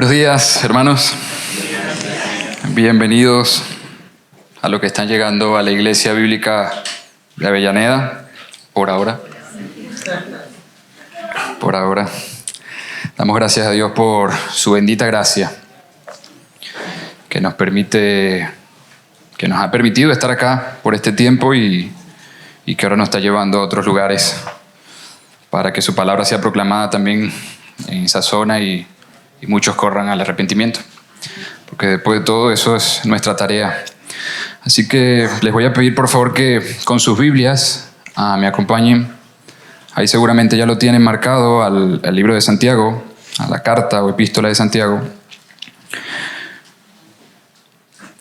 Buenos días, hermanos. Bienvenidos a los que están llegando a la Iglesia Bíblica de Avellaneda, por ahora. Por ahora. Damos gracias a Dios por su bendita gracia, que nos ha permitido estar acá por este tiempo y que ahora nos está llevando a otros lugares para que su palabra sea proclamada también en esa zona y muchos corran al arrepentimiento, porque después de todo eso es nuestra tarea. Así que les voy a pedir por favor que con sus Biblias me acompañen. Ahí seguramente ya lo tienen marcado al libro de Santiago, a la carta o epístola de Santiago,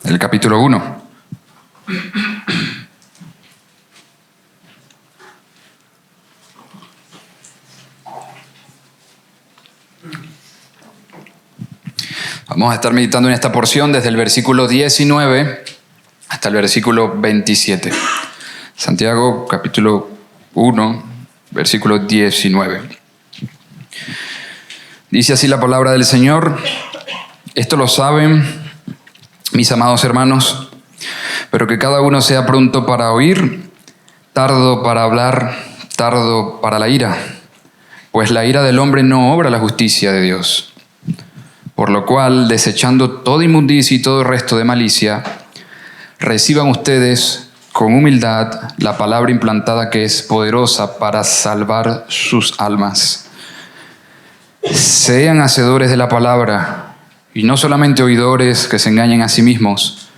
el capítulo 1. Vamos a estar meditando en esta porción desde el versículo 19 hasta el versículo 27. Santiago, capítulo 1, versículo 19. Dice así la palabra del Señor: esto lo saben, mis amados hermanos, pero que cada uno sea pronto para oír, tardo para hablar, tardo para la ira, pues la ira del hombre no obra la justicia de Dios. Por lo cual, desechando toda inmundicia y todo resto de malicia, reciban ustedes con humildad la palabra implantada que es poderosa para salvar sus almas. Sean hacedores de la palabra y no solamente oidores que se engañen a sí mismos,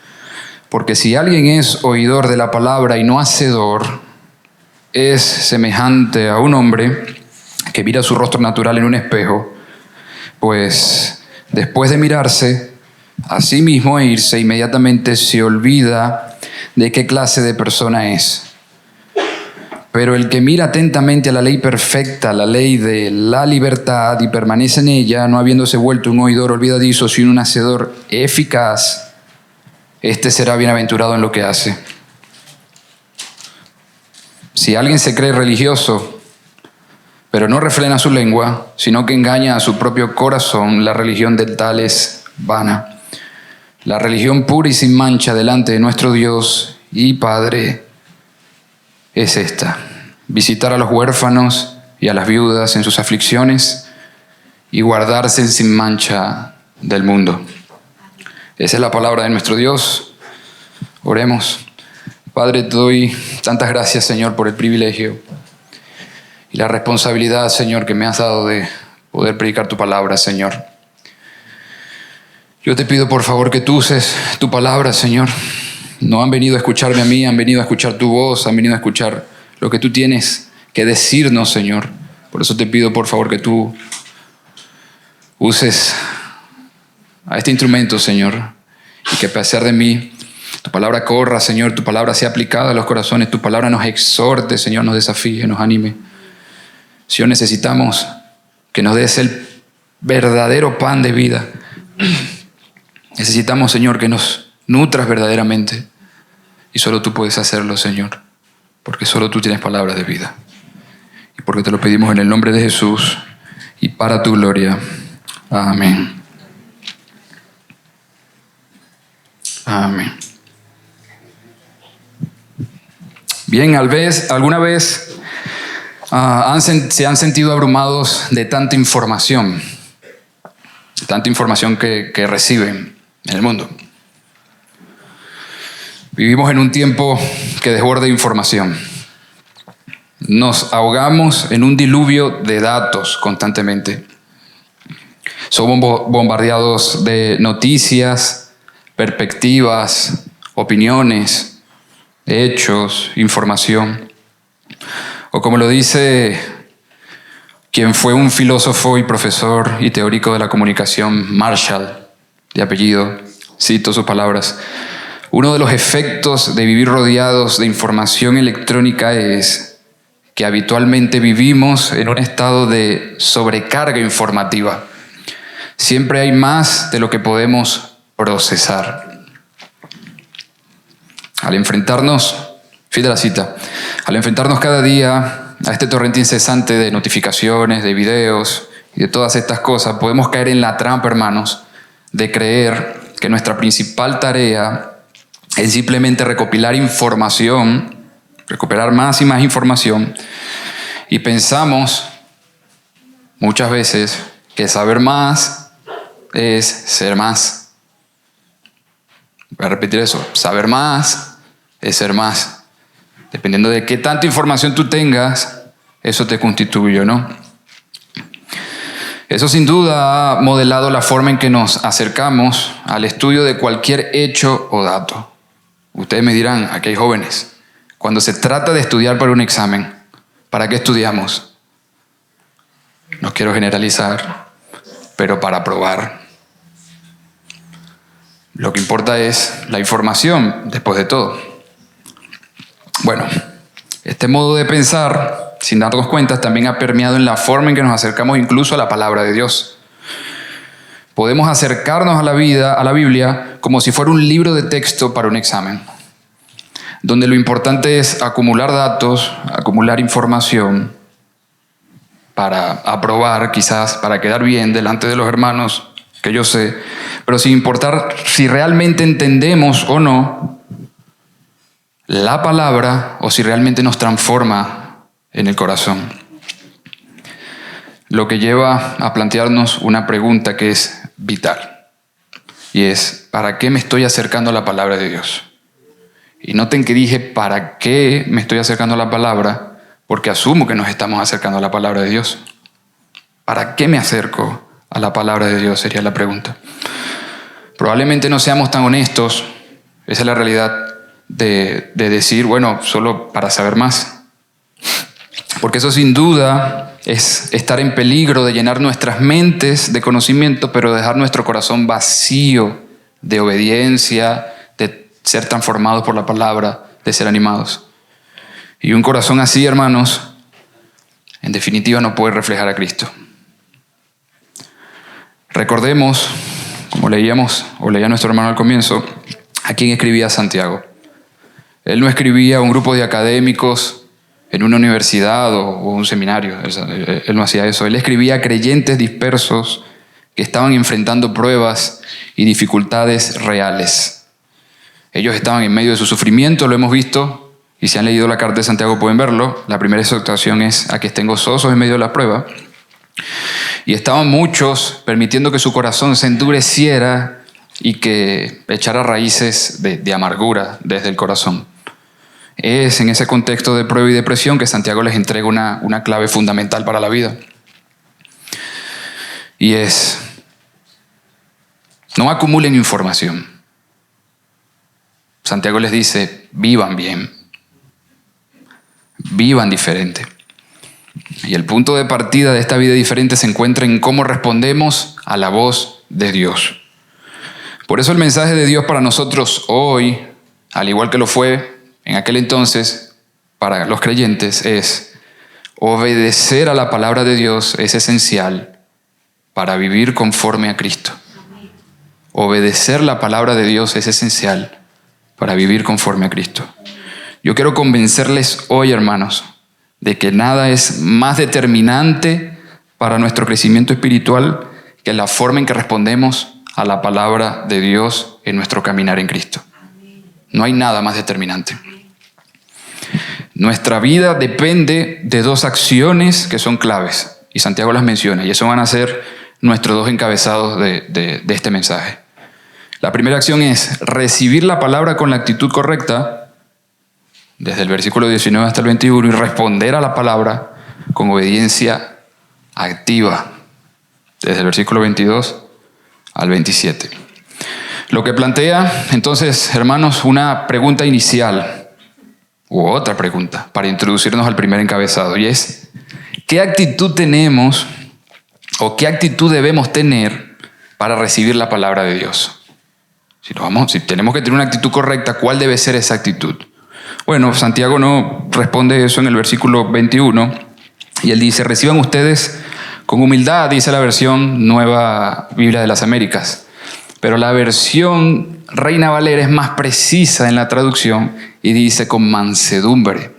porque si alguien es oidor de la palabra y no hacedor, es semejante a un hombre que mira su rostro natural en un espejo, pues después de mirarse a sí mismo e irse, inmediatamente se olvida de qué clase de persona es. Pero el que mira atentamente a la ley perfecta, la ley de la libertad, y permanece en ella, no habiéndose vuelto un oidor olvidadizo, sino un hacedor eficaz, este será bienaventurado en lo que hace. Si alguien se cree religioso, pero no refrena su lengua, sino que engaña a su propio corazón, la religión del tal es vana. La religión pura y sin mancha delante de nuestro Dios y Padre es esta: visitar a los huérfanos y a las viudas en sus aflicciones y guardarse sin mancha del mundo. Esa es la palabra de nuestro Dios. Oremos. Padre, te doy tantas gracias, Señor, por el privilegio y la responsabilidad, Señor, que me has dado de poder predicar tu palabra, Señor. Yo te pido, por favor, que tú uses tu palabra, Señor. No han venido a escucharme a mí, han venido a escuchar tu voz, han venido a escuchar lo que tú tienes que decirnos, Señor. Por eso te pido, por favor, que tú uses a este instrumento, Señor, y que a pesar de mí, tu palabra corra, Señor, tu palabra sea aplicada a los corazones, tu palabra nos exhorte, Señor, nos desafíe, nos anime. Señor, necesitamos que nos des el verdadero pan de vida. Necesitamos, Señor, que nos nutras verdaderamente. Y solo tú puedes hacerlo, Señor, porque solo tú tienes palabras de vida. Y porque te lo pedimos en el nombre de Jesús y para tu gloria. Amén. Amén. Bien, ¿alguna vez se han sentido abrumados de tanta información que reciben en el mundo? Vivimos en un tiempo que desborda información. Nos ahogamos en un diluvio de datos constantemente. Somos bombardeados de noticias, perspectivas, opiniones, hechos, información. O como lo dice quien fue un filósofo y profesor y teórico de la comunicación, Marshall, de apellido, cito sus palabras: uno de los efectos de vivir rodeados de información electrónica es que habitualmente vivimos en un estado de sobrecarga informativa. Siempre hay más de lo que podemos procesar. Al enfrentarnos, fíjate la cita, al enfrentarnos cada día a este torrente incesante de notificaciones, de videos y de todas estas cosas, podemos caer en la trampa, hermanos, de creer que nuestra principal tarea es simplemente recopilar información, recuperar más y más información, y pensamos muchas veces que saber más es ser más. Voy a repetir eso, saber más es ser más. Dependiendo de qué tanta información tú tengas, eso te constituye, ¿no? Eso sin duda ha modelado la forma en que nos acercamos al estudio de cualquier hecho o dato. Ustedes me dirán, aquí hay jóvenes, cuando se trata de estudiar para un examen, ¿para qué estudiamos? No quiero generalizar, pero para probar. Lo que importa es la información, después de todo. Bueno, este modo de pensar, sin darnos cuenta, también ha permeado en la forma en que nos acercamos incluso a la palabra de Dios. Podemos acercarnos a la Biblia, como si fuera un libro de texto para un examen, donde lo importante es acumular datos, acumular información para aprobar, quizás para quedar bien delante de los hermanos, que yo sé, pero sin importar si realmente entendemos o no la palabra o si realmente nos transforma en el corazón. Lo que lleva a plantearnos una pregunta que es vital, y es, ¿para qué me estoy acercando a la palabra de Dios? Y noten que dije, ¿para qué me estoy acercando a la palabra? Porque asumo que nos estamos acercando a la palabra de Dios. ¿Para qué me acerco a la palabra de Dios? Sería la pregunta. Probablemente no seamos tan honestos, esa es la realidad, de decir, bueno, solo para saber más. Porque eso sin duda es estar en peligro de llenar nuestras mentes de conocimiento, pero dejar nuestro corazón vacío de obediencia, de ser transformados por la palabra, de ser animados. Y un corazón así, hermanos, en definitiva no puede reflejar a Cristo. Recordemos, como leíamos o leía nuestro hermano al comienzo, a quién escribía Santiago. Él no escribía a un grupo de académicos en una universidad o un seminario. Él no hacía eso. Él escribía a creyentes dispersos que estaban enfrentando pruebas y dificultades reales. Ellos estaban en medio de su sufrimiento, lo hemos visto, y si han leído la carta de Santiago pueden verlo. La primera exhortación es a que estén gozosos en medio de la prueba. Y estaban muchos permitiendo que su corazón se endureciera y que echara raíces de amargura desde el corazón. Es en ese contexto de prueba y depresión que Santiago les entrega una clave fundamental para la vida. Y es, no acumulen información. Santiago les dice, vivan bien, vivan diferente. Y el punto de partida de esta vida diferente se encuentra en cómo respondemos a la voz de Dios. Por eso el mensaje de Dios para nosotros hoy, al igual que lo fue en aquel entonces para los creyentes, es obedecer a la palabra de Dios es esencial para vivir conforme a Cristo. Obedecer la palabra de Dios es esencial para vivir conforme a Cristo. Yo quiero convencerles hoy, hermanos, de que nada es más determinante para nuestro crecimiento espiritual que la forma en que respondemos a la palabra de Dios en nuestro caminar en Cristo. No hay nada más determinante. Nuestra vida depende de dos acciones que son claves, y Santiago las menciona, y eso van a ser nuestros dos encabezados de este mensaje. La primera acción es recibir la palabra con la actitud correcta, desde el versículo 19 hasta el 21, y responder a la palabra con obediencia activa, desde el versículo 22 al 27. Lo que plantea, entonces, hermanos, una pregunta inicial, u otra pregunta, para introducirnos al primer encabezado, y es, ¿qué actitud tenemos o qué actitud debemos tener para recibir la palabra de Dios? Si tenemos que tener una actitud correcta, ¿cuál debe ser esa actitud? Bueno, Santiago no responde eso en el versículo 21, y él dice, reciban ustedes con humildad, dice la versión Nueva Biblia de las Américas. Pero la versión Reina Valera es más precisa en la traducción y dice con mansedumbre.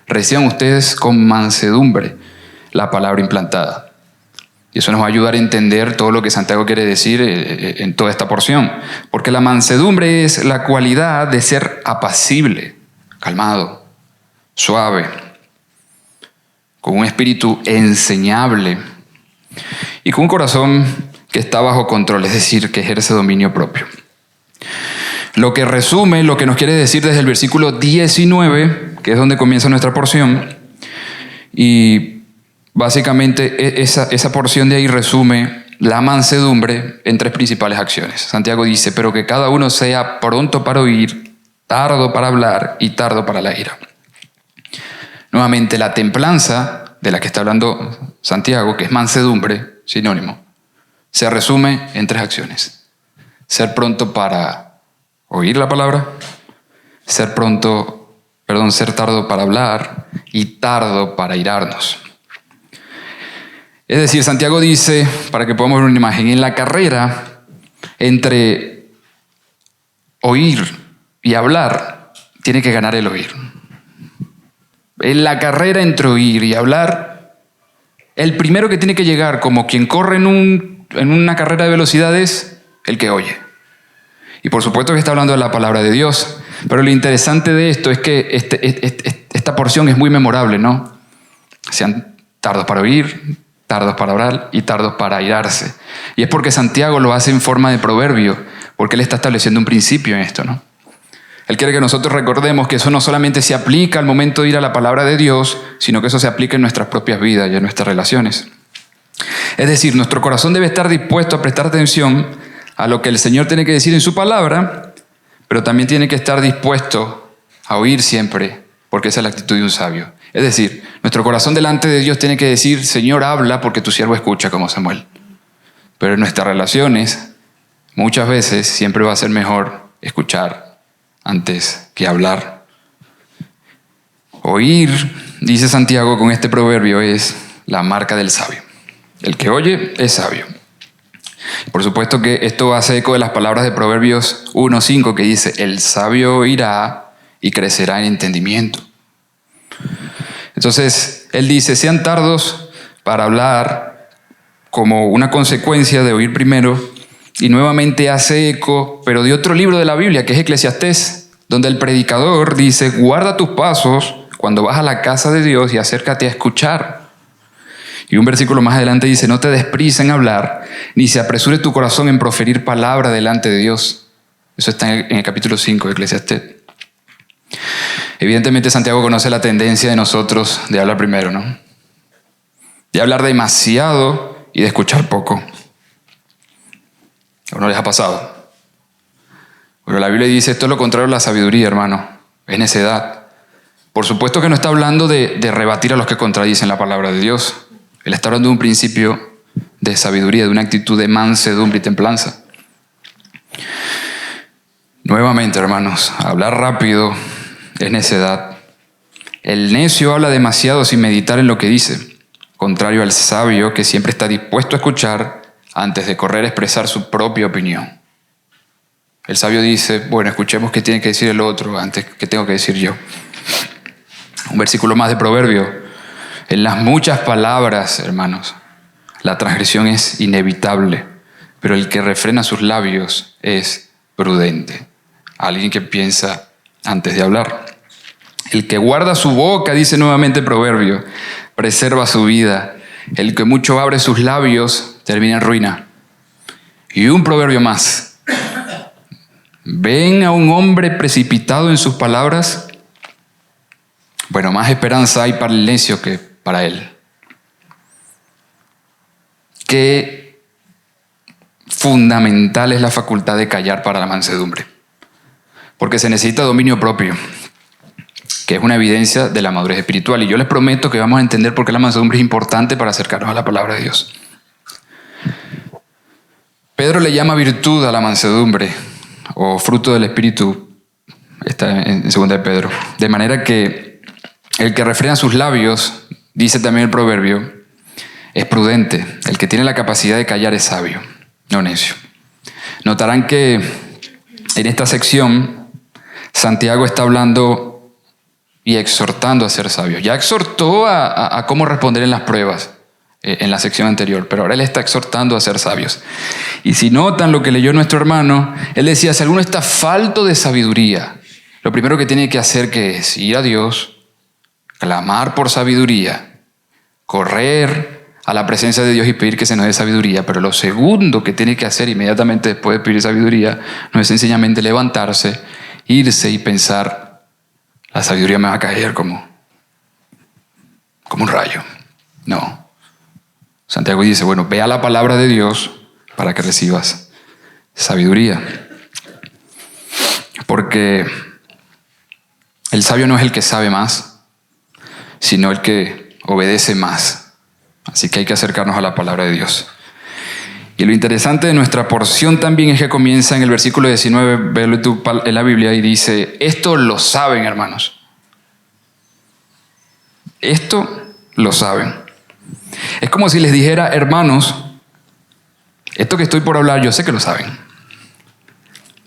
Reciban ustedes con mansedumbre la palabra implantada. Y eso nos va a ayudar a entender todo lo que Santiago quiere decir en toda esta porción. Porque la mansedumbre es la cualidad de ser apacible, calmado, suave, con un espíritu enseñable y con un corazón que está bajo control, es decir, que ejerce dominio propio. Lo que resume lo que nos quiere decir desde el versículo 19, que es donde comienza nuestra porción, y básicamente esa porción de ahí resume la mansedumbre en tres principales acciones. Santiago dice, pero que cada uno sea pronto para oír, tardo para hablar y tardo para la ira. Nuevamente, la templanza, de la que está hablando Santiago, que es mansedumbre, sinónimo, se resume en tres acciones. Ser pronto para oír la palabra, ser tardo para hablar y tardo para irarnos. Es decir, Santiago dice, para que podamos ver una imagen, en la carrera entre oír y hablar, tiene que ganar el oír. En la carrera entre oír y hablar, el primero que tiene que llegar como quien corre en una carrera de velocidad es el que oye. Y por supuesto que está hablando de la palabra de Dios, pero lo interesante de esto es que esta porción es muy memorable, ¿no? Sean tardos para oír, tardos para hablar y tardos para airarse. Y es porque Santiago lo hace en forma de proverbio, porque él está estableciendo un principio en esto, ¿no? Él quiere que nosotros recordemos que eso no solamente se aplica al momento de ir a la palabra de Dios, sino que eso se aplica en nuestras propias vidas y en nuestras relaciones. Es decir, nuestro corazón debe estar dispuesto a prestar atención a lo que el Señor tiene que decir en su palabra, pero también tiene que estar dispuesto a oír siempre, porque esa es la actitud de un sabio. Es decir, nuestro corazón delante de Dios tiene que decir, Señor, habla porque tu siervo escucha, como Samuel. Pero en nuestras relaciones, muchas veces siempre va a ser mejor escuchar antes que hablar. Oír, dice Santiago con este proverbio, es la marca del sabio. El que oye es sabio. Por supuesto que esto hace eco de las palabras de Proverbios 1:5 que dice, el sabio oirá y crecerá en entendimiento. Entonces, él dice, sean tardos para hablar como una consecuencia de oír primero. Y nuevamente hace eco, pero de otro libro de la Biblia, que es Eclesiastés, donde el predicador dice, guarda tus pasos cuando vas a la casa de Dios y acércate a escuchar. Y un versículo más adelante dice, no te des prisa en hablar, ni se apresure tu corazón en proferir palabra delante de Dios. Eso está en el capítulo 5 de Eclesiastés. Evidentemente Santiago conoce la tendencia de nosotros de hablar primero, ¿no? De hablar demasiado y de escuchar poco. ¿O no les ha pasado? Pero la Biblia dice, esto es lo contrario a la sabiduría, hermano. Es necedad. Por supuesto que no está hablando de rebatir a los que contradicen la palabra de Dios. Él está hablando de un principio de sabiduría, de una actitud de mansedumbre y templanza. Nuevamente, hermanos, hablar rápido es necedad. El necio habla demasiado sin meditar en lo que dice, contrario al sabio que siempre está dispuesto a escuchar antes de correr a expresar su propia opinión. El sabio dice, bueno, escuchemos qué tiene que decir el otro antes que tengo que decir yo. Un versículo más de Proverbio. En las muchas palabras, hermanos, la transgresión es inevitable, pero el que refrena sus labios es prudente. Alguien que piensa antes de hablar. El que guarda su boca, dice nuevamente el Proverbio, preserva su vida. El que mucho abre sus labios termina en ruina. Y un proverbio más. ¿Ven a un hombre precipitado en sus palabras? Bueno, más esperanza hay para el necio que para él. Qué fundamental es la facultad de callar para la mansedumbre. Porque se necesita dominio propio, que es una evidencia de la madurez espiritual. Y yo les prometo que vamos a entender por qué la mansedumbre es importante para acercarnos a la palabra de Dios. Pedro le llama virtud a la mansedumbre, o fruto del Espíritu, está en 2 de Pedro. De manera que el que refrena sus labios, dice también el proverbio, es prudente. El que tiene la capacidad de callar es sabio, no necio. Notarán que en esta sección Santiago está hablando y exhortando a ser sabios. Ya exhortó a cómo responder en las pruebas. en la sección anterior, pero ahora él está exhortando a ser sabios. Y si notan lo que leyó nuestro hermano, él decía, si alguno está falto de sabiduría, lo primero que tiene que hacer que es ir a Dios, clamar por sabiduría, correr a la presencia de Dios y pedir que se nos dé sabiduría. Pero lo segundo que tiene que hacer inmediatamente después de pedir sabiduría no es sencillamente levantarse, irse y pensar, la sabiduría me va a caer como un rayo. No. Santiago dice, bueno, ve a la palabra de Dios para que recibas sabiduría. Porque el sabio no es el que sabe más, sino el que obedece más. Así que hay que acercarnos a la palabra de Dios. Y lo interesante de nuestra porción también es que comienza en el versículo 19, velo tú en la Biblia, y dice, esto lo saben, hermanos. Esto lo saben. Es como si les dijera, hermanos, esto que estoy por hablar, yo sé que lo saben.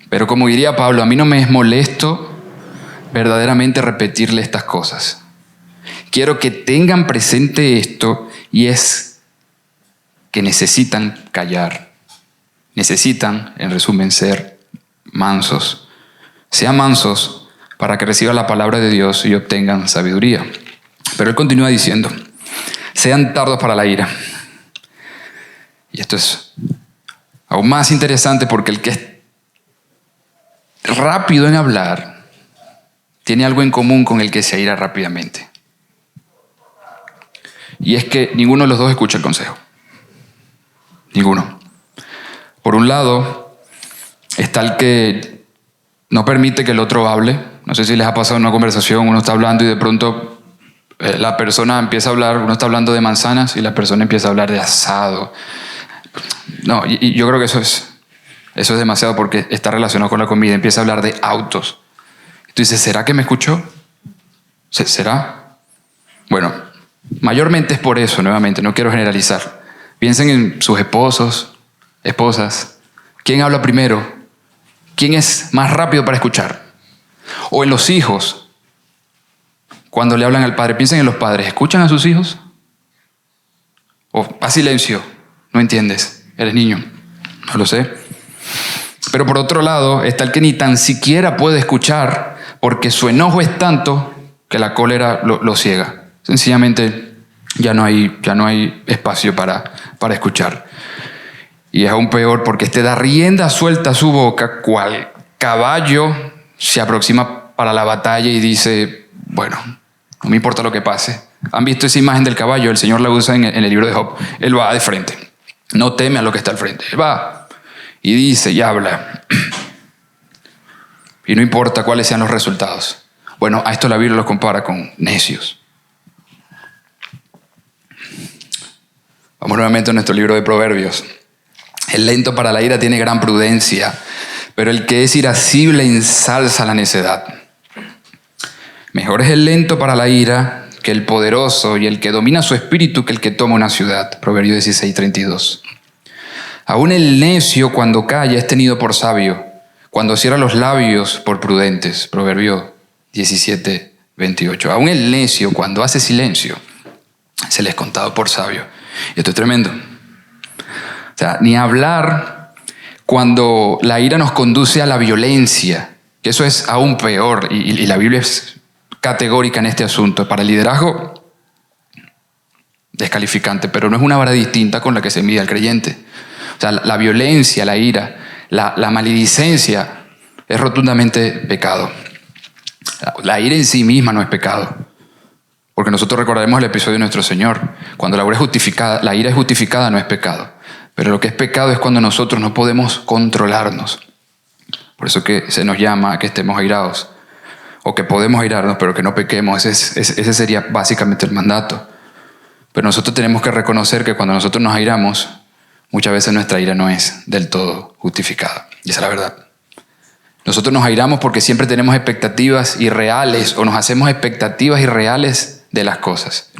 Pero como diría Pablo, a mí no me es molesto verdaderamente repetirle estas cosas. Quiero que tengan presente esto, y es que necesitan callar. Necesitan, en resumen, ser mansos. Sean mansos para que reciban la palabra de Dios y obtengan sabiduría. Pero él continúa diciendo, sean tardos para la ira. Y esto es aún más interesante porque el que es rápido en hablar tiene algo en común con el que se aira rápidamente. Y es que ninguno de los dos escucha el consejo. Ninguno. Por un lado, está el que no permite que el otro hable. No sé si les ha pasado en una conversación, uno está hablando y de pronto la persona empieza a hablar, uno está hablando de manzanas y la persona empieza a hablar de asado. No, y yo creo que eso es demasiado porque está relacionado con la comida. Empieza a hablar de autos. Tú dices, ¿será que me escuchó? ¿Será? Bueno, mayormente es por eso, nuevamente, no quiero generalizar. Piensen en sus esposos, esposas. ¿Quién habla primero? ¿Quién es más rápido para escuchar? O en los hijos. Cuando le hablan al padre, piensen en los padres. ¿Escuchan a sus hijos? O a silencio. No entiendes. Eres niño. No lo sé. Pero por otro lado, está el que ni tan siquiera puede escuchar porque su enojo es tanto que la cólera lo ciega. Sencillamente ya no hay espacio para escuchar. Y es aún peor porque da rienda suelta a su boca, cual caballo se aproxima para la batalla y dice, bueno, no me importa lo que pase. ¿Han visto esa imagen del caballo? El Señor la usa en el libro de Job. Él va de frente. No teme a lo que está al frente. Él va y dice y habla. Y no importa cuáles sean los resultados. Bueno, a esto la Biblia los compara con necios. Vamos nuevamente a nuestro libro de Proverbios. El lento para la ira tiene gran prudencia, pero el que es irascible ensalza la necedad. Mejor es el lento para la ira que el poderoso y el que domina su espíritu que el que toma una ciudad. Proverbios 16:32. Aún el necio cuando calla es tenido por sabio, cuando cierra los labios por prudentes. Proverbios 17:28. Aún el necio cuando hace silencio se le es contado por sabio. Y esto es tremendo. O sea, ni hablar cuando la ira nos conduce a la violencia, que eso es aún peor, y la Biblia es categórica en este asunto. Para el liderazgo, descalificante, pero no es una vara distinta con la que se mide al creyente. O sea, la violencia, la ira, la maledicencia es rotundamente pecado. La ira en sí misma no es pecado. Porque nosotros recordaremos el episodio de nuestro Señor. Cuando la ira es justificada, no es pecado. Pero lo que es pecado es cuando nosotros no podemos controlarnos. Por eso que se nos llama a que estemos airados. O que podemos airarnos, pero que no pequemos. Ese sería básicamente el mandato. Pero nosotros tenemos que reconocer que cuando nosotros nos airamos, muchas veces nuestra ira no es del todo justificada. Y esa es la verdad. Nosotros nos airamos porque siempre tenemos expectativas irreales o nos hacemos expectativas irreales de las cosas.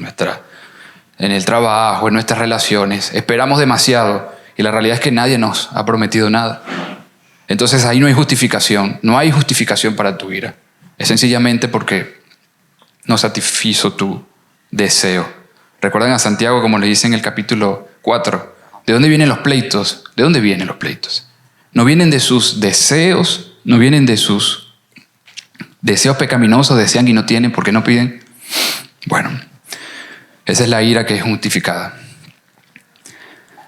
En el trabajo, en nuestras relaciones. Esperamos demasiado y la realidad es que nadie nos ha prometido nada. Entonces ahí no hay justificación. No hay justificación para tu ira. Es sencillamente porque no satisfizo tu deseo. Recuerdan a Santiago como le dice en el capítulo 4. ¿De dónde vienen los pleitos? ¿De dónde vienen los pleitos? No vienen de sus deseos, no vienen de sus deseos pecaminosos, desean y no tienen porque no piden. Bueno, esa es la ira que es justificada.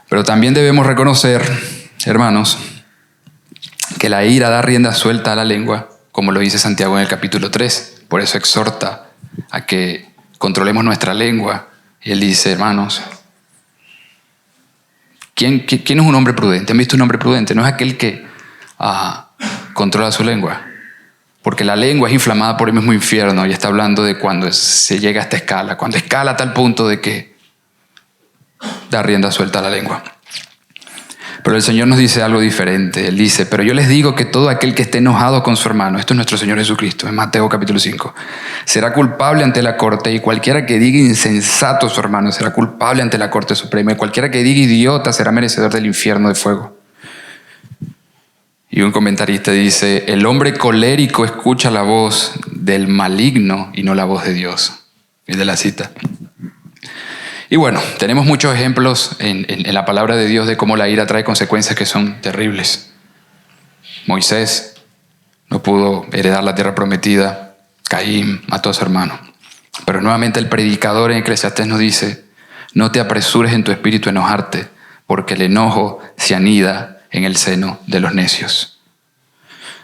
Pero también debemos reconocer, hermanos, que la ira da rienda suelta a la lengua, como lo dice Santiago en el capítulo 3. Por eso exhorta a que controlemos nuestra lengua. Y él dice, hermanos, ¿quién es un hombre prudente? ¿Han visto un hombre prudente? No es aquel que controla su lengua. Porque la lengua es inflamada por el mismo infierno y está hablando de cuando se llega a esta escala. Cuando escala a tal punto de que da rienda suelta a la lengua. Pero el Señor nos dice algo diferente. Él dice, pero yo les digo que todo aquel que esté enojado con su hermano, esto es nuestro Señor Jesucristo, en Mateo capítulo 5, será culpable ante la corte, y cualquiera que diga insensato a su hermano será culpable ante la corte suprema, y cualquiera que diga idiota será merecedor del infierno de fuego. Y un comentarista dice, el hombre colérico escucha la voz del maligno y no la voz de Dios. Es de la cita. Y bueno, tenemos muchos ejemplos en la palabra de Dios de cómo la ira trae consecuencias que son terribles. Moisés no pudo heredar la tierra prometida. Caín mató a su hermano. Pero nuevamente el predicador en Eclesiastés nos dice, no te apresures en tu espíritu a enojarte, porque el enojo se anida en el seno de los necios.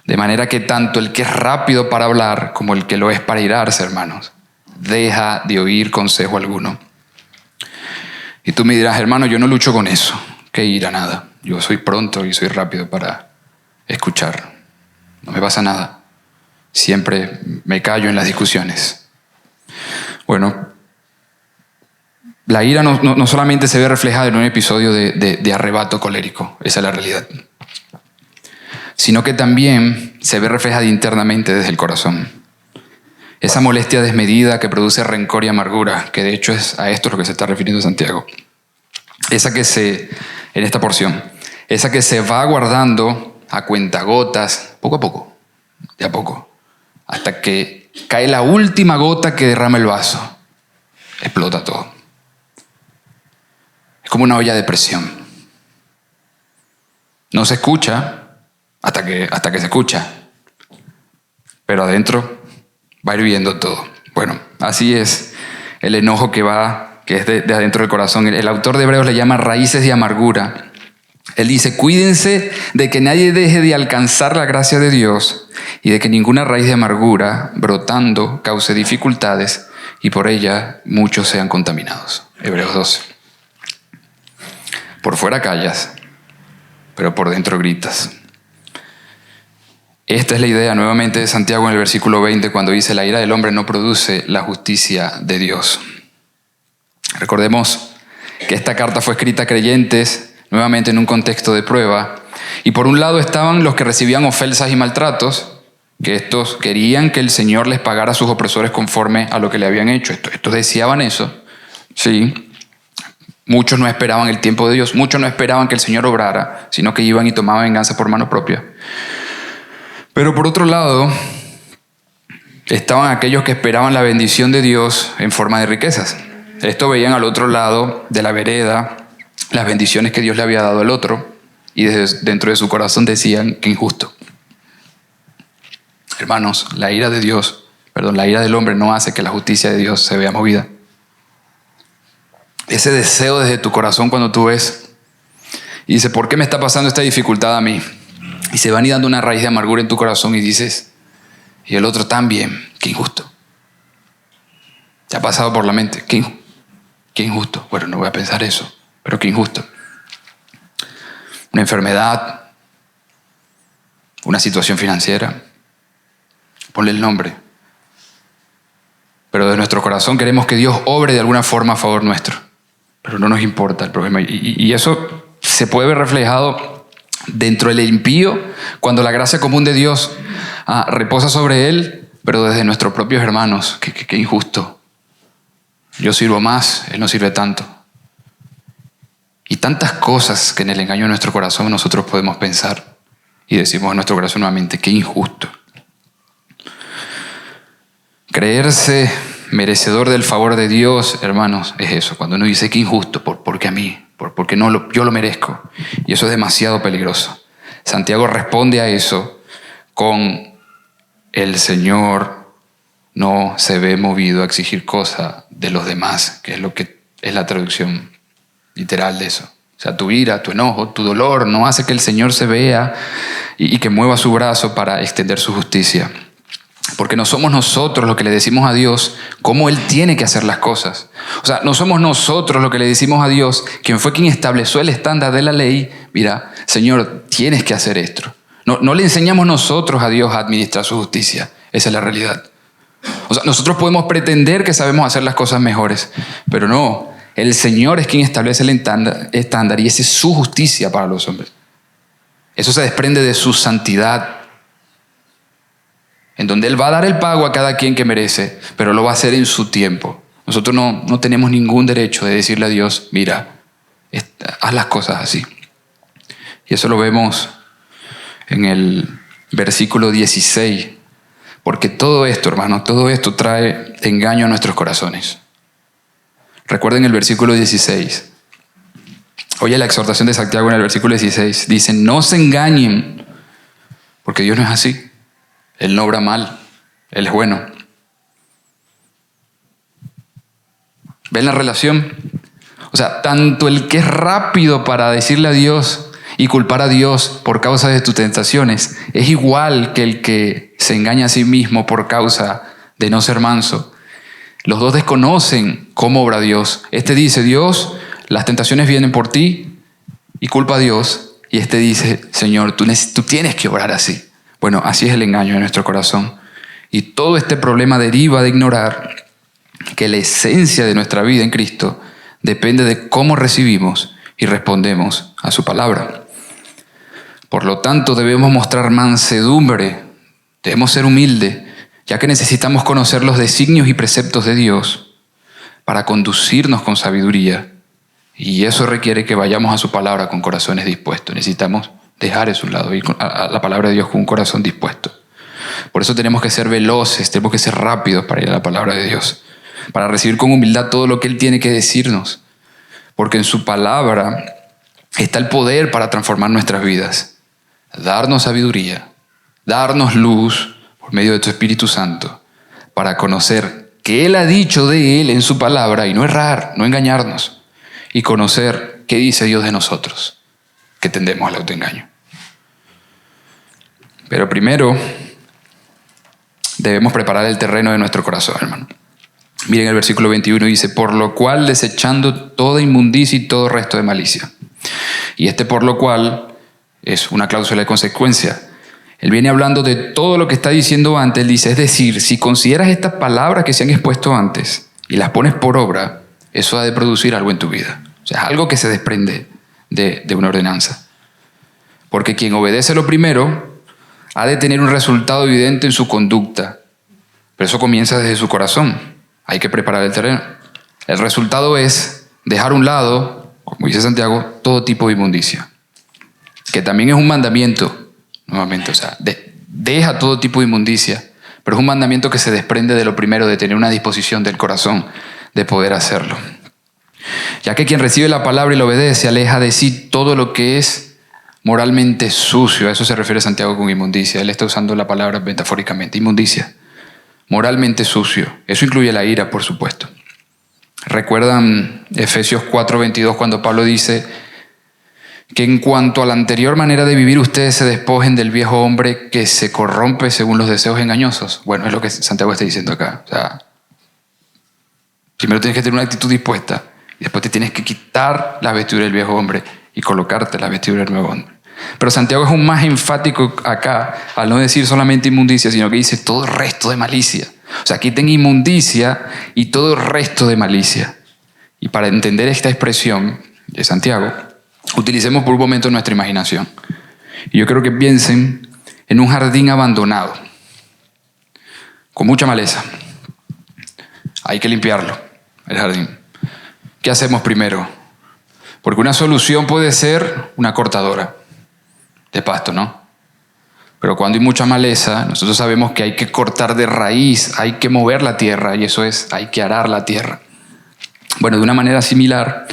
De manera que tanto el que es rápido para hablar como el que lo es para irarse, hermanos, deja de oír consejo alguno. Y tú me dirás, hermano, yo no lucho con eso. ¿Qué ira? Nada. Yo soy pronto y soy rápido para escuchar. No me pasa nada. Siempre me callo en las discusiones. Bueno, la ira no solamente se ve reflejada en un episodio de arrebato colérico, esa es la realidad, sino que también se ve reflejada internamente desde el corazón. Esa molestia desmedida que produce rencor y amargura, que de hecho es a esto lo que se está refiriendo Santiago. En esta porción, esa que se va guardando a cuentagotas, poco a poco, de a poco, hasta que cae la última gota que derrama el vaso. Explota todo. Es como una olla de presión. No se escucha hasta que se escucha, pero adentro va hirviendo todo. Bueno, así es el enojo que es de adentro del corazón. El autor de Hebreos le llama raíces de amargura. Él dice, cuídense de que nadie deje de alcanzar la gracia de Dios y de que ninguna raíz de amargura brotando cause dificultades y por ella muchos sean contaminados. Hebreos 12. Por fuera callas, pero por dentro gritas. Esta es la idea nuevamente de Santiago en el versículo 20 cuando dice, la ira del hombre no produce la justicia de Dios. Recordemos que esta carta fue escrita a creyentes nuevamente en un contexto de prueba. Y por un lado estaban los que recibían ofensas y maltratos, que estos querían que el Señor les pagara a sus opresores conforme a lo que le habían hecho. Estos deseaban eso, sí. Muchos no esperaban el tiempo de Dios, muchos no esperaban que el Señor obrara, sino que iban y tomaban venganza por mano propia. Pero por otro lado, estaban aquellos que esperaban la bendición de Dios en forma de riquezas. Esto veían al otro lado de la vereda las bendiciones que Dios le había dado al otro y dentro de su corazón decían que injusto. Hermanos, la ira del hombre no hace que la justicia de Dios se vea movida. Ese deseo desde tu corazón cuando tú ves y dices, ¿por qué me está pasando esta dificultad a mí? Y se van y dando una raíz de amargura en tu corazón y dices, y el otro también, qué injusto. ¿Te ha pasado por la mente? Qué injusto. Bueno, no voy a pensar eso, pero qué injusto. Una enfermedad, una situación financiera, ponle el nombre. Pero de nuestro corazón queremos que Dios obre de alguna forma a favor nuestro, pero no nos importa el problema. Y eso se puede ver reflejado dentro del impío, cuando la gracia común de Dios reposa sobre él, pero desde nuestros propios hermanos. Qué injusto. Yo sirvo más, él no sirve tanto. Y tantas cosas que en el engaño de nuestro corazón nosotros podemos pensar y decimos en nuestro corazón nuevamente, qué injusto. Creerse merecedor del favor de Dios, hermanos, es eso. Cuando uno dice que injusto, ¿por qué a mí? Porque yo lo merezco. Y eso es demasiado peligroso. Santiago responde a eso con: el Señor no se ve movido a exigir cosas de los demás, que es lo que es la traducción literal de eso. O sea, tu ira, tu enojo, tu dolor no hace que el Señor se vea y que mueva su brazo para extender su justicia. Porque no somos nosotros los que le decimos a Dios cómo Él tiene que hacer las cosas. O sea, no somos nosotros los que le decimos a Dios, quien fue quien estableció el estándar de la ley: mira, Señor, tienes que hacer esto. No le enseñamos nosotros a Dios a administrar su justicia. Esa es la realidad. O sea, nosotros podemos pretender que sabemos hacer las cosas mejores, pero no. El Señor es quien establece el estándar y esa es su justicia para los hombres. Eso se desprende de su santidad, en donde Él va a dar el pago a cada quien que merece, pero lo va a hacer en su tiempo. Nosotros no tenemos ningún derecho de decirle a Dios: mira, haz las cosas así. Y eso lo vemos en el versículo 16. Porque todo esto, hermanos, todo esto trae engaño a nuestros corazones. Recuerden el versículo 16. Oye la exhortación de Santiago en el versículo 16. Dice: no se engañen, porque Dios no es así. Él no obra mal, Él es bueno. ¿Ven la relación? O sea, tanto el que es rápido para decirle a Dios y culpar a Dios por causa de tus tentaciones es igual que el que se engaña a sí mismo por causa de no ser manso. Los dos desconocen cómo obra Dios. Este dice: Dios, las tentaciones vienen por ti, y culpa a Dios. Y este dice: Señor, tú tienes que obrar así. Bueno, así es el engaño de nuestro corazón. Y todo este problema deriva de ignorar que la esencia de nuestra vida en Cristo depende de cómo recibimos y respondemos a su palabra. Por lo tanto, debemos mostrar mansedumbre, debemos ser humildes, ya que necesitamos conocer los designios y preceptos de Dios para conducirnos con sabiduría. Y eso requiere que vayamos a su palabra con corazones dispuestos. Necesitamos dejar eso a un lado, ir a la palabra de Dios con un corazón dispuesto. Por eso tenemos que ser veloces, tenemos que ser rápidos para ir a la palabra de Dios, para recibir con humildad todo lo que Él tiene que decirnos. Porque en su palabra está el poder para transformar nuestras vidas, darnos sabiduría, darnos luz por medio de tu Espíritu Santo, para conocer qué Él ha dicho de Él en su palabra y no errar, no engañarnos, y conocer qué dice Dios de nosotros, que tendemos al autoengaño. Pero primero debemos preparar el terreno de nuestro corazón, hermano. Miren el versículo 21, dice: por lo cual, desechando toda inmundicia y todo resto de malicia. Y por lo cual es una cláusula de consecuencia. Él viene hablando de todo lo que está diciendo antes. Él dice: es decir, si consideras estas palabras que se han expuesto antes y las pones por obra, eso ha de producir algo en tu vida. O sea, es algo que se desprende de una ordenanza. Porque quien obedece lo primero ha de tener un resultado evidente en su conducta. Pero eso comienza desde su corazón. Hay que preparar el terreno. El resultado es dejar a un lado, como dice Santiago, todo tipo de inmundicia. Que también es un mandamiento, nuevamente. O sea, deja todo tipo de inmundicia. Pero es un mandamiento que se desprende de lo primero, de tener una disposición del corazón de poder hacerlo. Ya que quien recibe la palabra y la obedece aleja de sí todo lo que es moralmente sucio. A eso se refiere Santiago con inmundicia. Él está usando la palabra metafóricamente, inmundicia. Moralmente sucio. Eso incluye la ira, por supuesto. ¿Recuerdan Efesios 4:22 cuando Pablo dice que en cuanto a la anterior manera de vivir ustedes se despojen del viejo hombre que se corrompe según los deseos engañosos? Bueno, es lo que Santiago está diciendo acá. O sea, primero tienes que tener una actitud dispuesta y después te tienes que quitar la vestidura del viejo hombre y colocarte la vestidura del nuevo hombre. Pero Santiago es aún más enfático acá al no decir solamente inmundicia, sino que dice todo resto de malicia. O sea, aquí tenga inmundicia y todo resto de malicia. Y para entender esta expresión de Santiago, utilicemos por un momento nuestra imaginación. Y yo quiero que piensen en un jardín abandonado, con mucha maleza. Hay que limpiarlo, el jardín. ¿Qué hacemos primero? Porque una solución puede ser una cortadora de pasto, ¿no? Pero cuando hay mucha maleza, nosotros sabemos que hay que cortar de raíz, hay que mover la tierra, y eso es, hay que arar la tierra. Bueno, de una manera similar,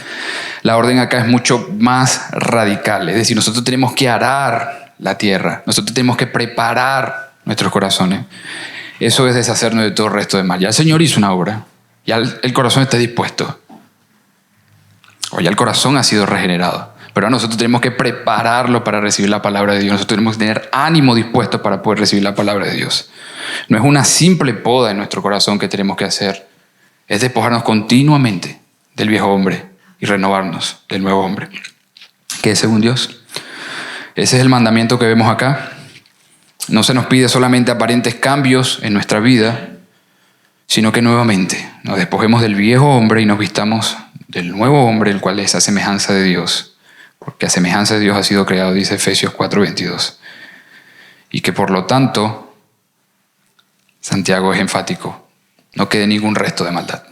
la orden acá es mucho más radical. Es decir, nosotros tenemos que arar la tierra, nosotros tenemos que preparar nuestros corazones. Eso es deshacernos de todo el resto de mal. Ya el Señor hizo una obra, ya el corazón está dispuesto, o ya el corazón ha sido regenerado. Pero nosotros tenemos que prepararlo para recibir la palabra de Dios. Nosotros tenemos que tener ánimo dispuesto para poder recibir la palabra de Dios. No es una simple poda en nuestro corazón que tenemos que hacer. Es despojarnos continuamente del viejo hombre y renovarnos del nuevo hombre, que es según Dios. Ese es el mandamiento que vemos acá. No se nos pide solamente aparentes cambios en nuestra vida, sino que nuevamente nos despojemos del viejo hombre y nos vistamos del nuevo hombre, el cual es a semejanza de Dios. Porque a semejanza de Dios ha sido creado, dice Efesios 4:22. Y que por lo tanto, Santiago es enfático, no quede ningún resto de maldad.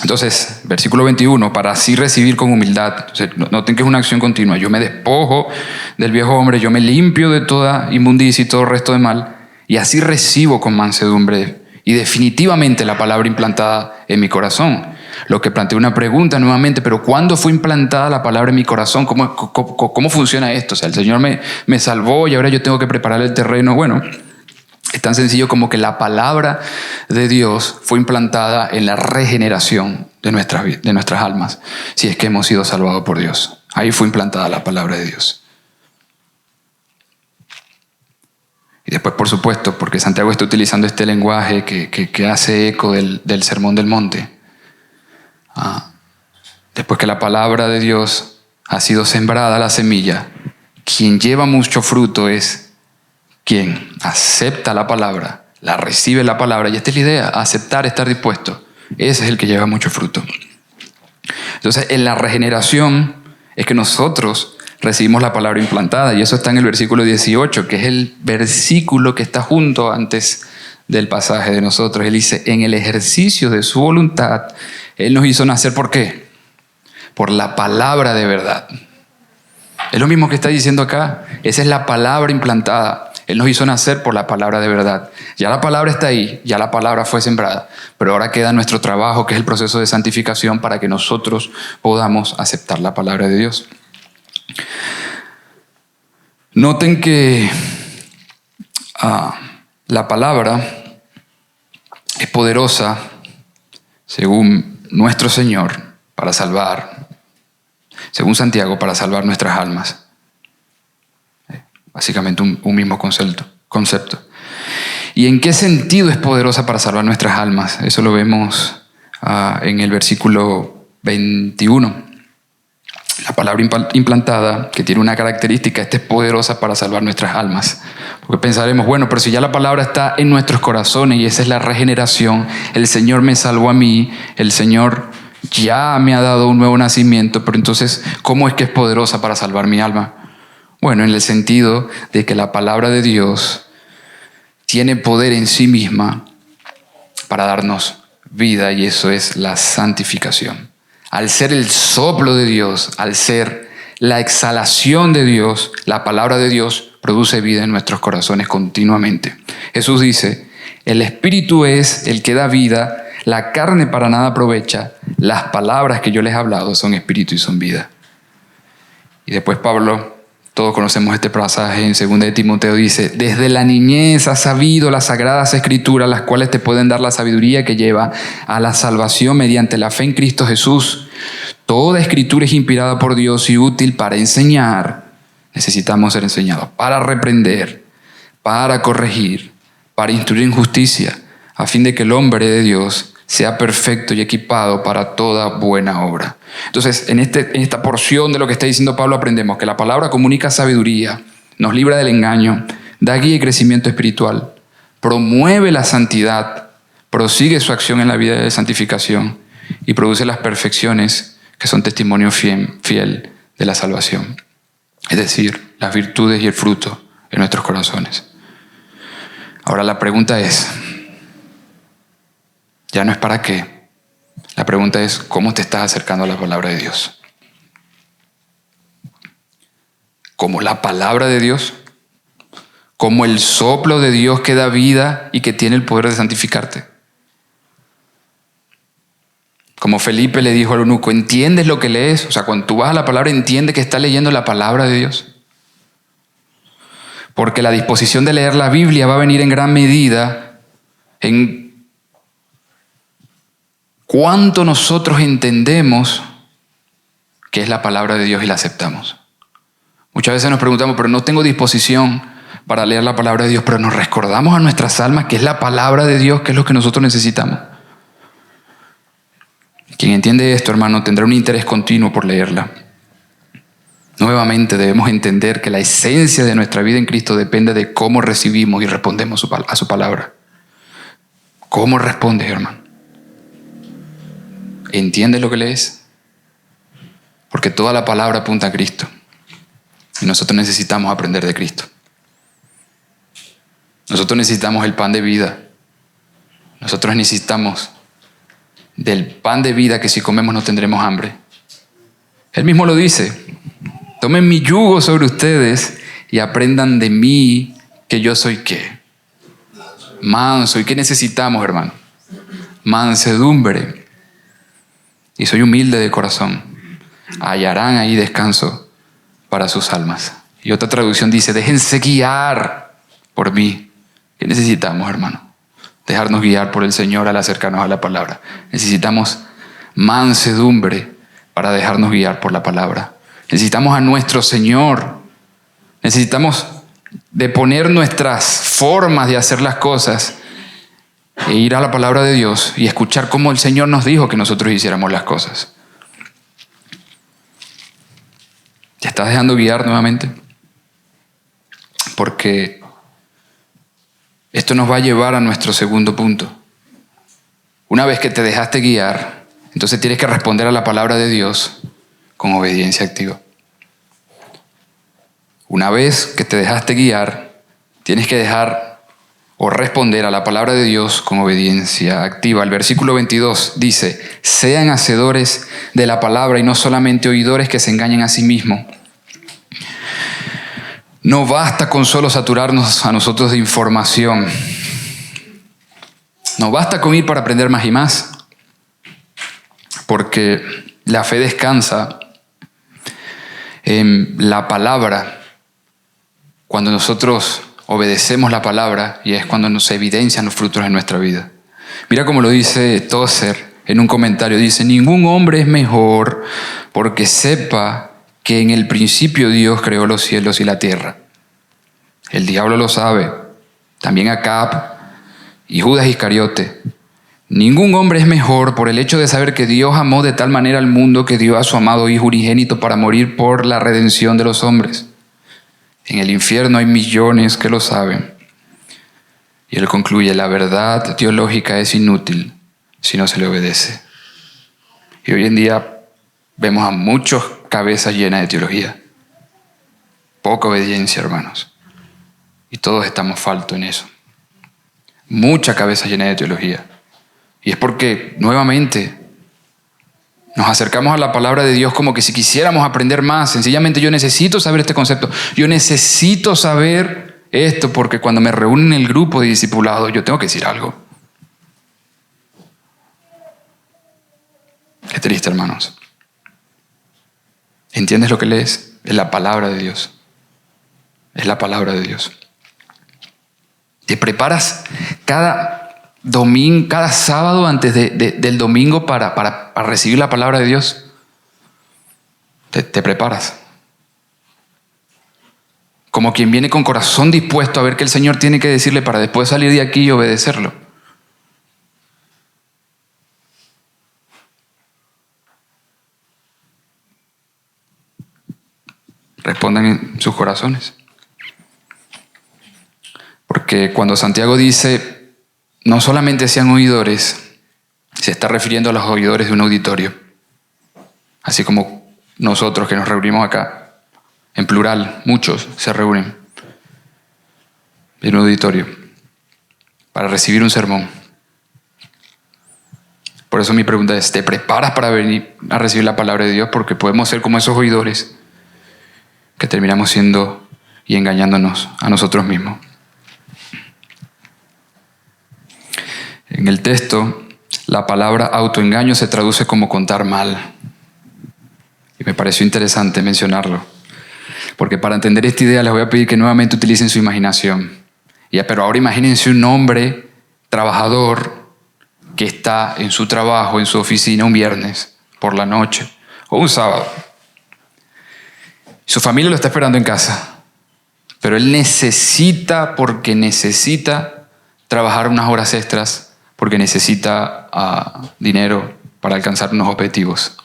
Entonces, versículo 21, para así recibir con humildad. Entonces, noten que es una acción continua. Yo me despojo del viejo hombre, yo me limpio de toda inmundicia y todo resto de mal, y así recibo con mansedumbre y definitivamente la palabra implantada en mi corazón. Lo que plantea una pregunta nuevamente, pero ¿cuándo fue implantada la palabra en mi corazón? ¿Cómo funciona esto? O sea, el Señor me salvó y ahora yo tengo que preparar el terreno. Bueno, es tan sencillo como que la palabra de Dios fue implantada en la regeneración de nuestras almas, si es que hemos sido salvados por Dios. Ahí fue implantada la palabra de Dios. Y después, por supuesto, porque Santiago está utilizando este lenguaje que hace eco del Sermón del Monte. Después que la palabra de Dios ha sido sembrada, la semilla, quien lleva mucho fruto es quien acepta la palabra, la recibe la palabra. Y esta es la idea, aceptar, estar dispuesto. Ese es el que lleva mucho fruto. Entonces, en la regeneración es que nosotros recibimos la palabra implantada, y eso está en el versículo 18, que es el versículo que está junto antes del pasaje de nosotros. Él dice, en el ejercicio de su voluntad, Él nos hizo nacer, ¿por qué? Por la palabra de verdad. Es lo mismo que está diciendo acá. Esa es la palabra implantada. Él nos hizo nacer por la palabra de verdad. Ya la palabra está ahí, ya la palabra fue sembrada, pero ahora queda nuestro trabajo, que es el proceso de santificación, para que nosotros podamos aceptar la palabra de Dios. Noten que la palabra es poderosa, según nuestro Señor, para salvar, según Santiago, para salvar nuestras almas. Básicamente un mismo concepto. ¿Y en qué sentido es poderosa para salvar nuestras almas? Eso lo vemos en el versículo 21. La palabra implantada, que tiene una característica, esta es poderosa para salvar nuestras almas. Porque pensaremos, bueno, pero si ya la palabra está en nuestros corazones y esa es la regeneración, el Señor me salvó a mí, el Señor ya me ha dado un nuevo nacimiento, pero entonces, ¿cómo es que es poderosa para salvar mi alma? Bueno, en el sentido de que la palabra de Dios tiene poder en sí misma para darnos vida, y eso es la santificación. Al ser el soplo de Dios, al ser la exhalación de Dios, la palabra de Dios produce vida en nuestros corazones continuamente. Jesús dice, el Espíritu es el que da vida, la carne para nada aprovecha, las palabras que yo les he hablado son espíritu y son vida. Y después Pablo, todos conocemos este pasaje en 2 de Timoteo, dice, desde la niñez has sabido las sagradas escrituras, las cuales te pueden dar la sabiduría que lleva a la salvación mediante la fe en Cristo Jesús. Toda escritura es inspirada por Dios y útil para enseñar. Necesitamos ser enseñados, para reprender, para corregir, para instruir en justicia, a fin de que el hombre de Dios sea perfecto y equipado para toda buena obra. Entonces, en esta porción de lo que está diciendo Pablo aprendemos que la palabra comunica sabiduría, nos libra del engaño, da guía y crecimiento espiritual, promueve la santidad, prosigue su acción en la vida de santificación y produce las perfecciones que son testimonio fiel de la salvación. Es decir, las virtudes y el fruto en nuestros corazones. Ahora la pregunta es, ya no es para qué. La pregunta es, ¿cómo te estás acercando a la palabra de Dios? como la palabra de Dios, como el soplo de Dios que da vida y que tiene el poder de santificarte. Como Felipe le dijo al eunuco, ¿entiendes lo que lees? O sea, cuando tú vas a la palabra, entiende que estás leyendo la palabra de Dios. Porque la disposición de leer la Biblia va a venir en gran medida en cuánto nosotros entendemos que es la palabra de Dios y la aceptamos. Muchas veces nos preguntamos, pero no tengo disposición para leer la palabra de Dios, pero nos recordamos a nuestras almas que es la palabra de Dios, que es lo que nosotros necesitamos. Quien entiende esto, hermano, tendrá un interés continuo por leerla. Nuevamente debemos entender que la esencia de nuestra vida en Cristo depende de cómo recibimos y respondemos a su palabra. ¿Cómo respondes, hermano? ¿Entiendes lo que lees? Porque toda la palabra apunta a Cristo. Y nosotros necesitamos aprender de Cristo. Nosotros necesitamos el pan de vida. Nosotros necesitamos del pan de vida que si comemos no tendremos hambre. Él mismo lo dice. Tomen mi yugo sobre ustedes y aprendan de mí que yo soy ¿qué? Manso. ¿Y qué necesitamos, hermano? Mansedumbre. Y soy humilde de corazón. Hallarán ahí descanso para sus almas. Y otra traducción dice, déjense guiar por mí. ¿Qué necesitamos, hermano? Dejarnos guiar por el Señor al acercarnos a la palabra. Necesitamos mansedumbre para dejarnos guiar por la palabra. Necesitamos a nuestro Señor. Necesitamos de poner nuestras formas de hacer las cosas e ir a la palabra de Dios y escuchar cómo el Señor nos dijo que nosotros hiciéramos las cosas. ¿Te estás dejando guiar nuevamente? Porque esto nos va a llevar a nuestro segundo punto. Una vez que te dejaste guiar, entonces tienes que responder a la palabra de Dios con obediencia activa. Una vez que te dejaste guiar, tienes que dejar o responder a la palabra de Dios con obediencia activa. El versículo 22 dice, sean hacedores de la palabra y no solamente oidores que se engañen a sí mismos. No basta con solo saturarnos a nosotros de información. No basta con ir para aprender más y más. Porque la fe descansa en la palabra. Cuando nosotros obedecemos la palabra y es cuando nos evidencian los frutos en nuestra vida. Mira cómo lo dice Tozer en un comentario. Dice, ningún hombre es mejor porque sepa que en el principio Dios creó los cielos y la tierra. El diablo lo sabe. También Acab y Judas Iscariote. Ningún hombre es mejor por el hecho de saber que Dios amó de tal manera al mundo que dio a su amado Hijo unigénito para morir por la redención de los hombres. En el infierno hay millones que lo saben. Y él concluye, la verdad teológica es inútil si no se le obedece. Y hoy en día vemos a muchas cabezas llenas de teología. Poca obediencia, hermanos. Y todos estamos faltos en eso. Mucha cabeza llena de teología. Y es porque, nuevamente, nos acercamos a la palabra de Dios como que si quisiéramos aprender más. Sencillamente yo necesito saber este concepto. Yo necesito saber esto porque cuando me reúnen en el grupo de discipulados yo tengo que decir algo. Qué triste, hermanos. ¿Entiendes lo que lees? Es la palabra de Dios. Es la palabra de Dios. Te preparas cada domingo, cada sábado antes del domingo para recibir la palabra de Dios. Te preparas. Como quien viene con corazón dispuesto a ver qué el Señor tiene que decirle para después salir de aquí y obedecerlo. Respondan en sus corazones. Porque cuando Santiago dice, no solamente sean oidores, se está refiriendo a los oidores de un auditorio. Así como nosotros que nos reunimos acá, en plural, muchos se reúnen en un auditorio para recibir un sermón. Por eso mi pregunta es, ¿te preparas para venir a recibir la palabra de Dios? Porque podemos ser como esos oidores que terminamos siendo y engañándonos a nosotros mismos. En el texto, la palabra autoengaño se traduce como contar mal. Y me pareció interesante mencionarlo. Porque para entender esta idea les voy a pedir que nuevamente utilicen su imaginación. Pero ahora imagínense un hombre trabajador que está en su trabajo, en su oficina un viernes por la noche o un sábado. Su familia lo está esperando en casa. Pero él necesita trabajar unas horas extras porque necesita dinero para alcanzar unos objetivos.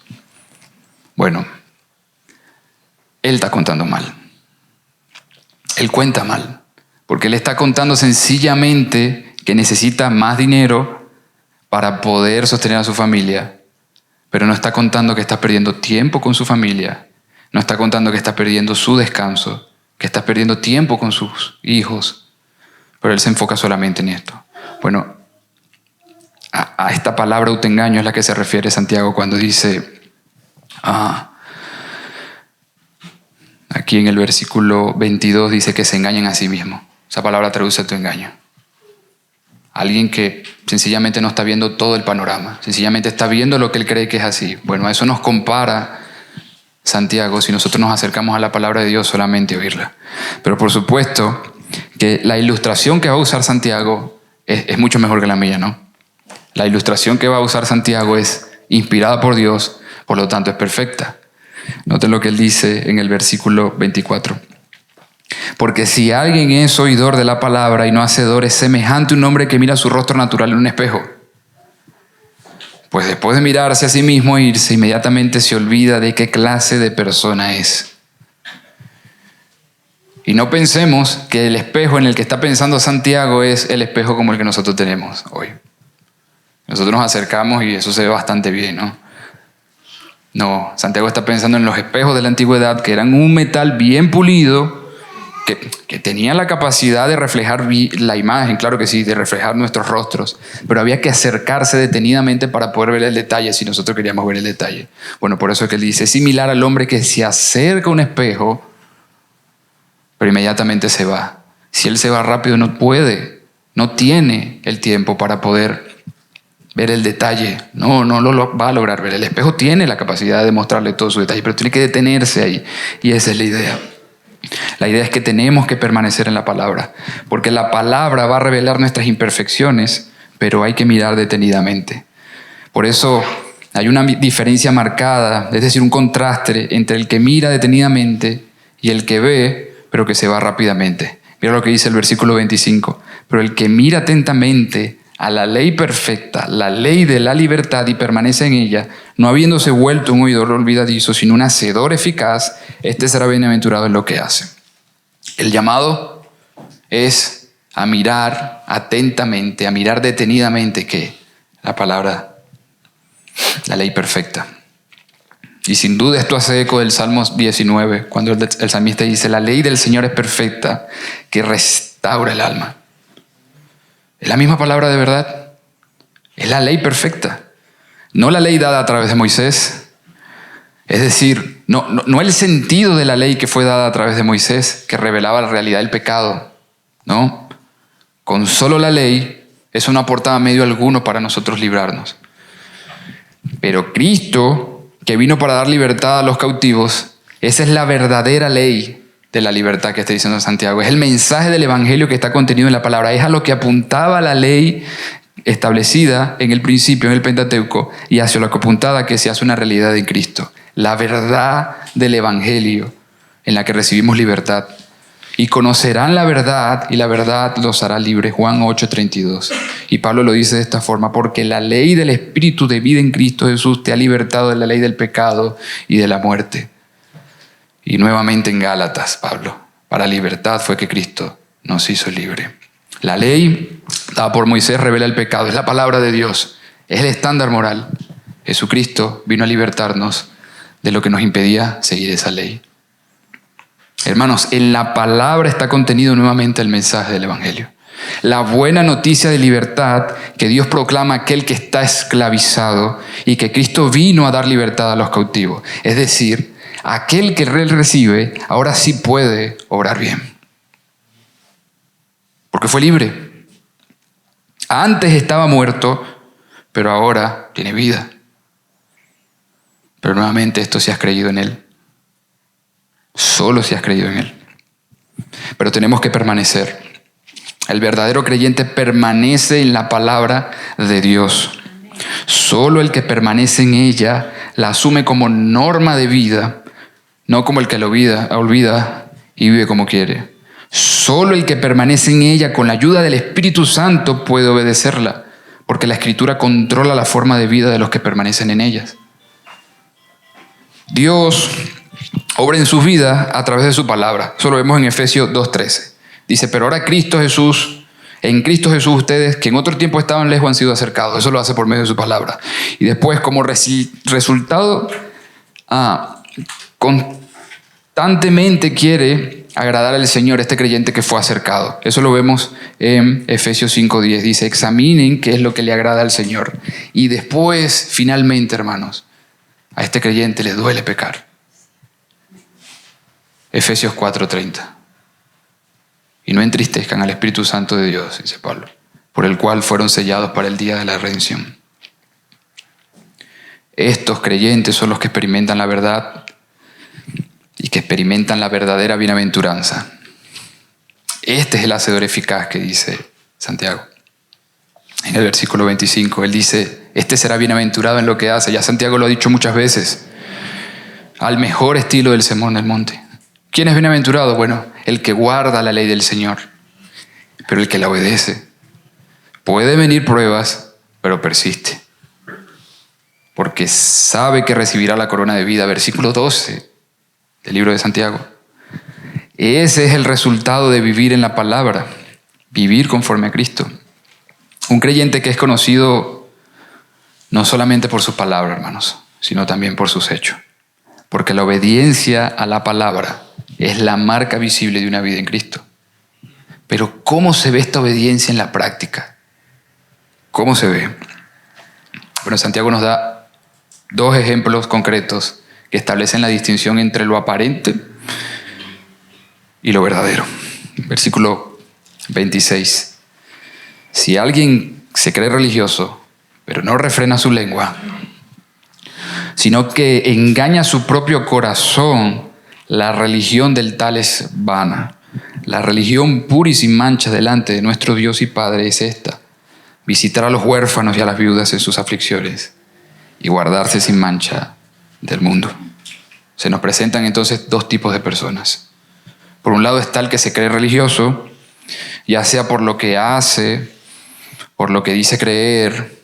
Bueno, él está contando mal. Él cuenta mal, porque él está contando sencillamente que necesita más dinero para poder sostener a su familia, pero no está contando que está perdiendo tiempo con su familia, no está contando que está perdiendo su descanso, que está perdiendo tiempo con sus hijos, pero él se enfoca solamente en esto. Bueno, a esta palabra autoengaño es la que se refiere Santiago cuando dice, aquí en el versículo 22 dice que se engañan a sí mismos. Esa palabra traduce autoengaño. Alguien que sencillamente no está viendo todo el panorama, sencillamente está viendo lo que él cree que es así. Bueno, a eso nos compara Santiago si nosotros nos acercamos a la palabra de Dios solamente a oírla. Pero por supuesto que la ilustración que va a usar Santiago es mucho mejor que la mía, ¿no? La ilustración que va a usar Santiago es inspirada por Dios, por lo tanto es perfecta. Noten lo que él dice en el versículo 24. Porque si alguien es oidor de la palabra y no hacedor, es semejante a un hombre que mira su rostro natural en un espejo. Pues después de mirarse a sí mismo e irse, inmediatamente se olvida de qué clase de persona es. Y no pensemos que el espejo en el que está pensando Santiago es el espejo como el que nosotros tenemos hoy. Nosotros nos acercamos y eso se ve bastante bien, ¿no? No, Santiago está pensando en los espejos de la antigüedad, que eran un metal bien pulido, que tenían la capacidad de reflejar la imagen, claro que sí, de reflejar nuestros rostros, pero había que acercarse detenidamente para poder ver el detalle si nosotros queríamos ver el detalle. Bueno, por eso es que él dice, es similar al hombre que se acerca a un espejo, pero inmediatamente se va. Si él se va rápido no puede, no tiene el tiempo para poder ver el detalle. No lo va a lograr ver. El espejo tiene la capacidad de mostrarle todo su detalle, pero tiene que detenerse ahí. Y esa es la idea. La idea es que tenemos que permanecer en la palabra, porque la palabra va a revelar nuestras imperfecciones, pero hay que mirar detenidamente. Por eso hay una diferencia marcada, es decir, un contraste entre el que mira detenidamente y el que ve, pero que se va rápidamente. Mira lo que dice el versículo 25. Pero el que mira atentamente a la ley perfecta, la ley de la libertad, y permanece en ella, no habiéndose vuelto un oidor olvidadizo, sino un hacedor eficaz, este será bienaventurado en lo que hace. El llamado es a mirar atentamente, a mirar detenidamente, ¿qué? La palabra, la ley perfecta. Y sin duda esto hace eco del Salmo 19, cuando el salmista dice, la ley del Señor es perfecta, que restaura el alma. Es la misma palabra de verdad. Es la ley perfecta. No la ley dada a través de Moisés. Es decir, no el sentido de la ley que fue dada a través de Moisés, que revelaba la realidad del pecado. No. Con solo la ley, eso no aportaba medio alguno para nosotros librarnos. Pero Cristo, que vino para dar libertad a los cautivos, esa es la verdadera ley de la libertad que está diciendo Santiago. Es el mensaje del evangelio que está contenido en la palabra. Es a lo que apuntaba la ley establecida en el principio, en el Pentateuco, y hacia lo que apuntaba que se hace una realidad en Cristo. La verdad del evangelio en la que recibimos libertad. Y conocerán la verdad, y la verdad los hará libres. Juan 8:32. Y Pablo lo dice de esta forma, porque la ley del Espíritu de vida en Cristo Jesús te ha libertado de la ley del pecado y de la muerte. Y nuevamente en Gálatas, Pablo, para libertad fue que Cristo nos hizo libre. La ley dada por Moisés revela el pecado, es la palabra de Dios, es el estándar moral. Jesucristo vino a libertarnos de lo que nos impedía seguir esa ley. Hermanos, en la palabra está contenido nuevamente el mensaje del evangelio. La buena noticia de libertad que Dios proclama a aquel que está esclavizado y que Cristo vino a dar libertad a los cautivos. Es decir, aquel que él recibe ahora sí puede obrar bien. Porque fue libre. Antes estaba muerto, pero ahora tiene vida. Pero nuevamente esto si has creído en Él. Solo si has creído en Él. Pero tenemos que permanecer. El verdadero creyente permanece en la palabra de Dios. Solo el que permanece en ella la asume como norma de vida, no como el que la olvida y vive como quiere. Solo el que permanece en ella con la ayuda del Espíritu Santo puede obedecerla, porque la Escritura controla la forma de vida de los que permanecen en ellas. Dios obra en sus vidas a través de su palabra. Eso lo vemos en Efesios 2:13. Dice, pero ahora en Cristo Jesús ustedes, que en otro tiempo estaban lejos, han sido acercados. Eso lo hace por medio de su palabra. Y después, como resultado, constantemente quiere agradar al Señor, este creyente que fue acercado. Eso lo vemos en Efesios 5:10. Dice, examinen qué es lo que le agrada al Señor. Y después, finalmente, hermanos, a este creyente le duele pecar. Efesios 4:30. Y no entristezcan al Espíritu Santo de Dios, dice Pablo, por el cual fueron sellados para el día de la redención. Estos creyentes son los que experimentan la verdad y que experimentan la verdadera bienaventuranza. Este es el hacedor eficaz que dice Santiago. En el versículo 25, él dice, este será bienaventurado en lo que hace. Ya Santiago lo ha dicho muchas veces, al mejor estilo del Sermón del Monte. ¿Quién es bienaventurado? Bueno, el que guarda la ley del Señor, pero el que la obedece. Puede venir pruebas, pero persiste, porque sabe que recibirá la corona de vida. Versículo 12 del libro de Santiago. Ese es el resultado de vivir en la palabra, vivir conforme a Cristo. Un creyente que es conocido no solamente por su palabra, hermanos, sino también por sus hechos. Porque la obediencia a la palabra es la marca visible de una vida en Cristo. Pero ¿cómo se ve esta obediencia en la práctica? ¿Cómo se ve? Bueno, Santiago nos da dos ejemplos concretos que establecen la distinción entre lo aparente y lo verdadero. Versículo 26. Si alguien se cree religioso, pero no refrena su lengua, sino que engaña a su propio corazón, la religión del tal es vana. La religión pura y sin mancha delante de nuestro Dios y Padre es esta: visitar a los huérfanos y a las viudas en sus aflicciones y guardarse sin mancha del mundo. Se nos presentan entonces dos tipos de personas. Por un lado está el que se cree religioso, ya sea por lo que hace, por lo que dice creer,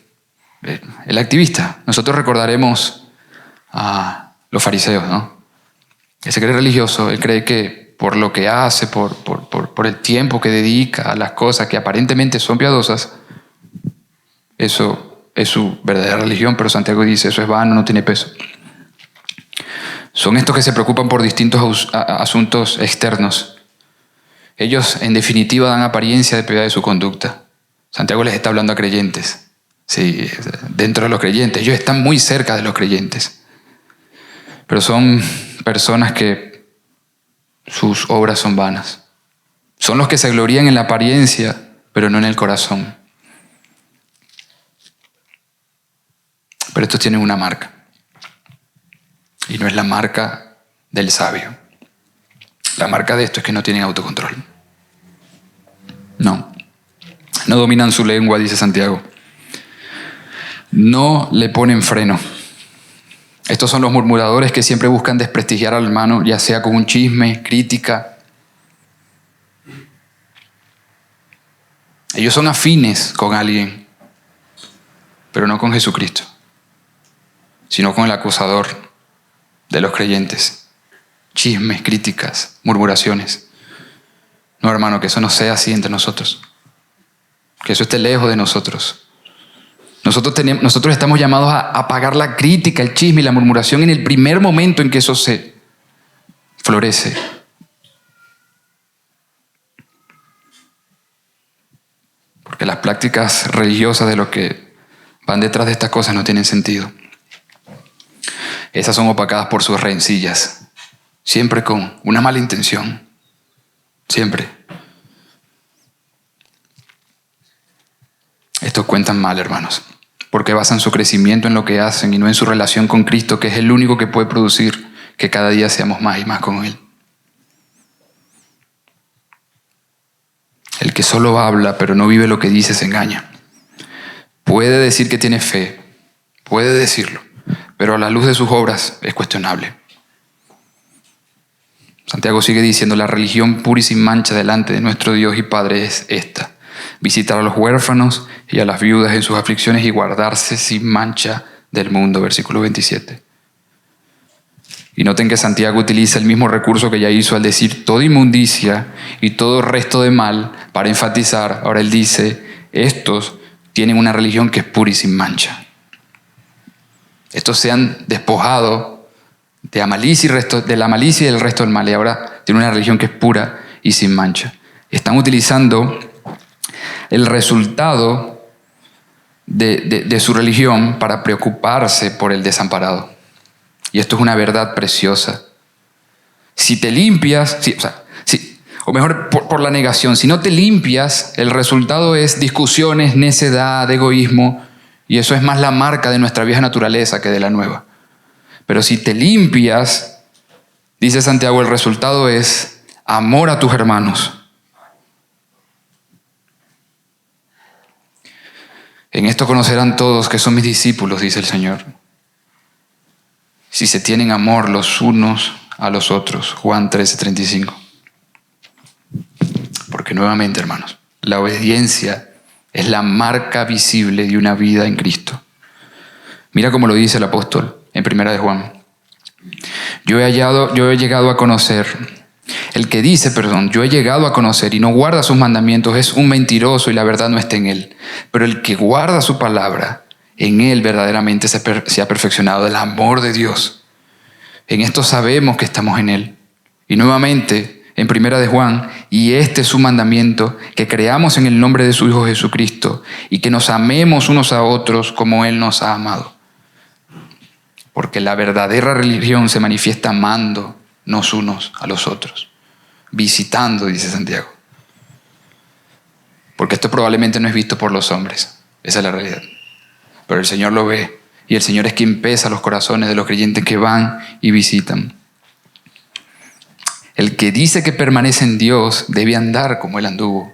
el activista. Nosotros recordaremos a los fariseos, ¿no? Él se cree religioso, él cree que por lo que hace, por el tiempo que dedica a las cosas que aparentemente son piadosas, eso es su verdadera religión, pero Santiago dice, eso es vano, no tiene peso. Son estos que se preocupan por distintos asuntos externos. Ellos, en definitiva, dan apariencia de piedad de su conducta. Santiago les está hablando a creyentes. Sí, dentro de los creyentes. Ellos están muy cerca de los creyentes. Pero son personas que sus obras son vanas. Son los que se glorían en la apariencia, pero no en el corazón. Pero estos tienen una marca. Y no es la marca del sabio. La marca de esto es que no tienen autocontrol. No dominan su lengua, dice Santiago. No le ponen freno. Estos son los murmuradores que siempre buscan desprestigiar al hermano, ya sea con un chisme, crítica. Ellos son afines con alguien, pero no con Jesucristo, sino con el acusador de los creyentes. Chismes, críticas, murmuraciones. No, hermano, que eso no sea así entre nosotros. Que eso esté lejos de nosotros. Nosotros estamos llamados a apagar la crítica, el chisme y la murmuración en el primer momento en que eso se florece. Porque las prácticas religiosas de lo que van detrás de estas cosas no tienen sentido. Esas son opacadas por sus rencillas. siempre con una mala intención, siempre. Estos cuentan mal, hermanos, porque basan su crecimiento en lo que hacen y no en su relación con Cristo, que es el único que puede producir que cada día seamos más y más con Él. El que solo habla pero no vive lo que dice se engaña. Puede decir que tiene fe, puede decirlo, pero a la luz de sus obras es cuestionable. Santiago sigue diciendo, la religión pura y sin mancha delante de nuestro Dios y Padre es esta: visitar a los huérfanos y a las viudas en sus aflicciones y guardarse sin mancha del mundo. Versículo 27. Y noten que Santiago utiliza el mismo recurso que ya hizo al decir toda inmundicia y todo resto de mal para enfatizar. Ahora él dice, estos tienen una religión que es pura y sin mancha. Estos se han despojado de la malicia y del resto del mal, y ahora tienen una religión que es pura y sin mancha. Están utilizando el resultado de su religión para preocuparse por el desamparado. Y esto es una verdad preciosa. Si te limpias, o mejor por la negación, si no te limpias, el resultado es discusiones, necedad, egoísmo, y eso es más la marca de nuestra vieja naturaleza que de la nueva. Pero si te limpias, dice Santiago, el resultado es amor a tus hermanos. En esto conocerán todos que son mis discípulos, dice el Señor, si se tienen amor los unos a los otros. Juan 13:35. Porque nuevamente, hermanos, la obediencia es la marca visible de una vida en Cristo. Mira cómo lo dice el apóstol en 1 de Juan. Yo he llegado a conocer, yo he llegado a conocer y no guarda sus mandamientos, es un mentiroso y la verdad no está en él. Pero el que guarda su palabra, en él verdaderamente se ha perfeccionado el amor de Dios. En esto sabemos que estamos en él. Y nuevamente, en 1 de Juan, y este es su mandamiento, que creamos en el nombre de su Hijo Jesucristo y que nos amemos unos a otros como Él nos ha amado. Porque la verdadera religión se manifiesta amándonos unos a los otros, visitando, dice Santiago. Porque esto probablemente no es visto por los hombres, esa es la realidad. Pero el Señor lo ve, y el Señor es quien pesa los corazones de los creyentes que van y visitan. El que dice que permanece en Dios debe andar como Él anduvo.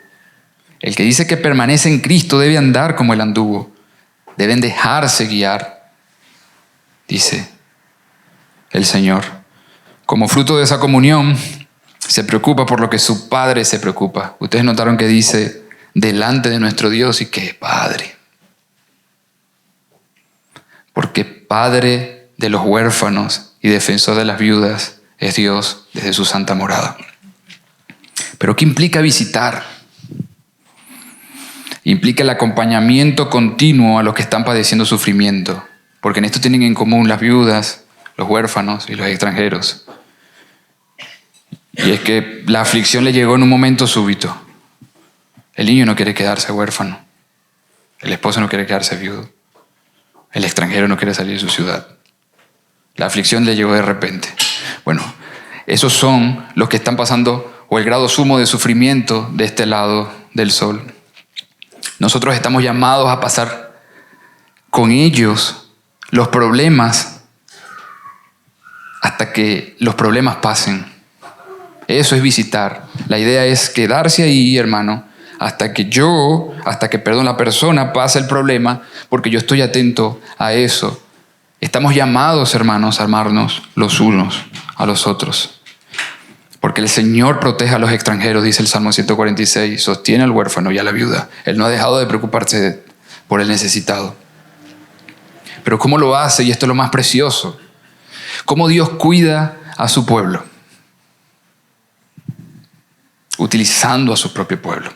El que dice que permanece en Cristo debe andar como Él anduvo. Deben dejarse guiar, dice el Señor. Como fruto de esa comunión, se preocupa por lo que su Padre se preocupa. Ustedes notaron que dice, delante de nuestro Dios, y que Padre. Porque Padre de los huérfanos y defensor de las viudas es Dios desde su santa morada. ¿Pero qué implica visitar? Implica el acompañamiento continuo a los que están padeciendo sufrimiento, porque en esto tienen en común las viudas, los huérfanos y los extranjeros. Y es que la aflicción le llegó en un momento súbito. El niño no quiere quedarse huérfano, el esposo no quiere quedarse viudo, el extranjero no quiere salir de su ciudad. La aflicción le llegó de repente. Bueno, esos son los que están pasando, o el grado sumo de sufrimiento de este lado del sol. Nosotros estamos llamados a pasar con ellos los problemas hasta que los problemas pasen. Eso es visitar. La idea es quedarse ahí, hermano, hasta que la persona pase el problema, porque yo estoy atento a eso. Estamos llamados, hermanos, a amarnos los unos a los otros. Porque el Señor protege a los extranjeros, dice el Salmo 146, sostiene al huérfano y a la viuda. Él no ha dejado de preocuparse por el necesitado. Pero ¿cómo lo hace? Y esto es lo más precioso. ¿Cómo Dios cuida a su pueblo? Utilizando a su propio pueblo.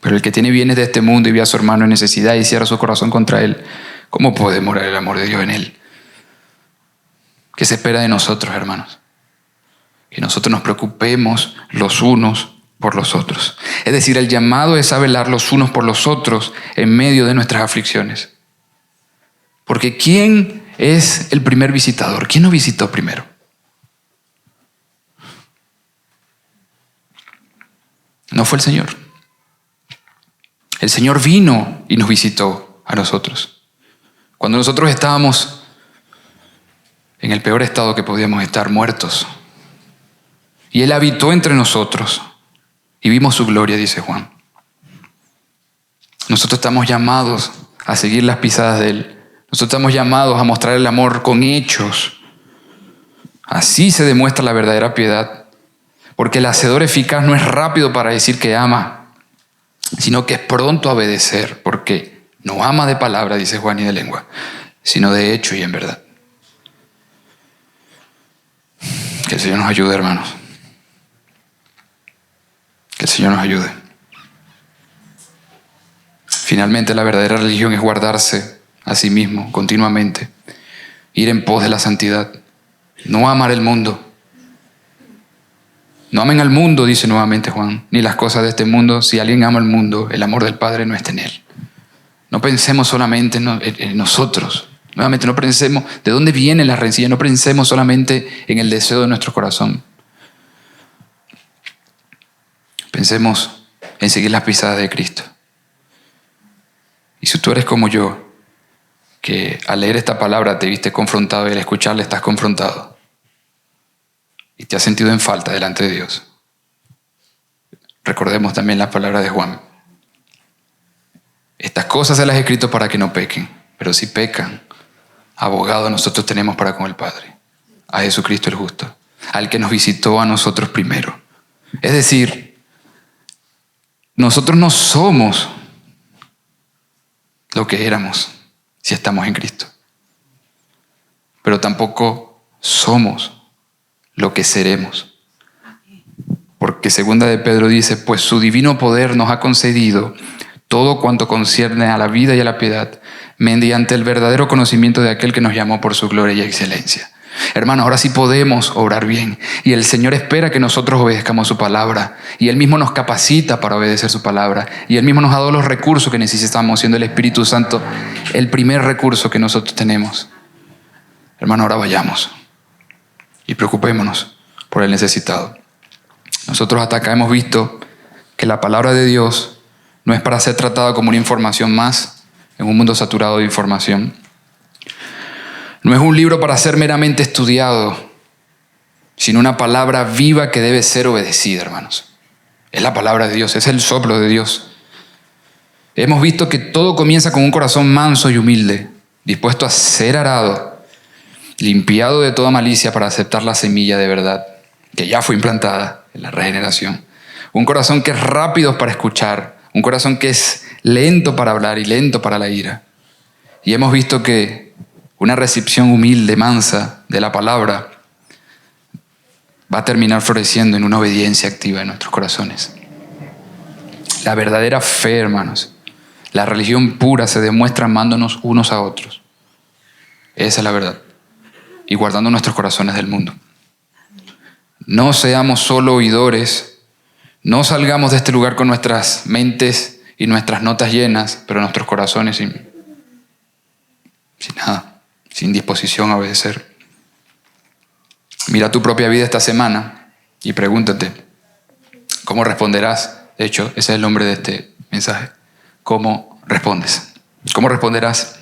Pero el que tiene bienes de este mundo y ve a su hermano en necesidad y cierra su corazón contra él, ¿cómo puede morar el amor de Dios en él? ¿Qué se espera de nosotros, hermanos? Que nosotros nos preocupemos los unos por los otros. Es decir, el llamado es a velar los unos por los otros en medio de nuestras aflicciones. Porque ¿quién es el primer visitador? ¿Quién nos visitó primero? No fue el Señor. El Señor vino y nos visitó a nosotros. Cuando nosotros estábamos en el peor estado que podíamos estar, muertos. Y Él habitó entre nosotros y vimos su gloria, dice Juan. Nosotros estamos llamados a seguir las pisadas de Él. Nosotros estamos llamados a mostrar el amor con hechos. Así se demuestra la verdadera piedad. Porque el hacedor eficaz no es rápido para decir que ama, sino que es pronto a obedecer, porque no ama de palabra, dice Juan, ni de lengua, sino de hecho y en verdad. Que el Señor nos ayude, hermanos. Que el Señor nos ayude. Finalmente, la verdadera religión es guardarse a sí mismo continuamente, ir en pos de la santidad, no amar el mundo. No amen al mundo, dice nuevamente Juan, ni las cosas de este mundo. Si alguien ama al mundo, el amor del Padre no está en él. No pensemos solamente en nosotros. Nuevamente, no pensemos de dónde viene la rencilla. No pensemos solamente en el deseo de nuestro corazón. Pensemos en seguir las pisadas de Cristo. Y si tú eres como yo, que al leer esta palabra te viste confrontado y al escucharla estás confrontado y te has sentido en falta delante de Dios, recordemos también las palabras de Juan. Estas cosas se las he escrito para que no pequen, pero si pecan, abogado nosotros tenemos para con el Padre, a Jesucristo el justo, al que nos visitó a nosotros primero. Es decir, nosotros no somos lo que éramos si estamos en Cristo, pero tampoco somos lo que seremos. Porque segunda de Pedro dice, pues su divino poder nos ha concedido todo cuanto concierne a la vida y a la piedad, mediante el verdadero conocimiento de aquel que nos llamó por su gloria y excelencia. Hermanos, ahora sí podemos obrar bien. Y el Señor espera que nosotros obedezcamos su palabra. Y Él mismo nos capacita para obedecer su palabra. Y Él mismo nos ha dado los recursos que necesitamos, siendo el Espíritu Santo el primer recurso que nosotros tenemos. Hermanos, ahora vayamos y preocupémonos por el necesitado. Nosotros hasta acá hemos visto que la palabra de Dios no es para ser tratada como una información más en un mundo saturado de información. No es un libro para ser meramente estudiado, sino una palabra viva que debe ser obedecida, hermanos. Es la palabra de Dios, es el soplo de Dios. Hemos visto que todo comienza con un corazón manso y humilde, dispuesto a ser arado, limpiado de toda malicia para aceptar la semilla de verdad que ya fue implantada en la regeneración. Un corazón que es rápido para escuchar, un corazón que es lento para hablar y lento para la ira. Y hemos visto que una recepción humilde, mansa de la palabra va a terminar floreciendo en una obediencia activa en nuestros corazones. La verdadera fe, hermanos, la religión pura se demuestra amándonos unos a otros. Esa es la verdad. Y guardando nuestros corazones del mundo. No seamos solo oidores, no salgamos de este lugar con nuestras mentes y nuestras notas llenas, pero nuestros corazones sin nada, sin disposición a obedecer. Mira tu propia vida esta semana y pregúntate, ¿cómo responderás? De hecho, ese es el nombre de este mensaje. ¿Cómo respondes? ¿Cómo responderás?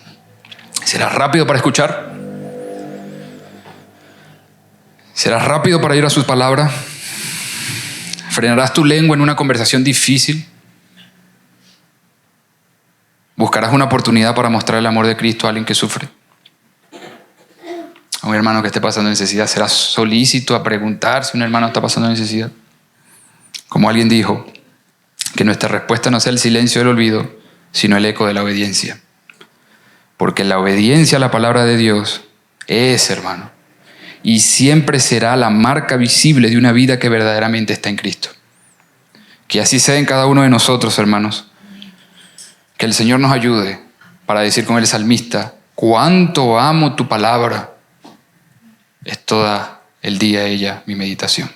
¿Serás rápido para escuchar? ¿Serás rápido para ir a sus palabras? ¿Frenarás tu lengua en una conversación difícil? ¿Buscarás una oportunidad para mostrar el amor de Cristo a alguien que sufre? A un hermano que esté pasando necesidad, ¿serás solícito a preguntar si un hermano está pasando necesidad? Como alguien dijo, que nuestra respuesta no sea el silencio del olvido, sino el eco de la obediencia. Porque la obediencia a la palabra de Dios es, hermano, y siempre será la marca visible de una vida que verdaderamente está en Cristo. Que así sea en cada uno de nosotros, hermanos. Que el Señor nos ayude para decir con el salmista, cuánto amo tu palabra. Es toda el día ella mi meditación.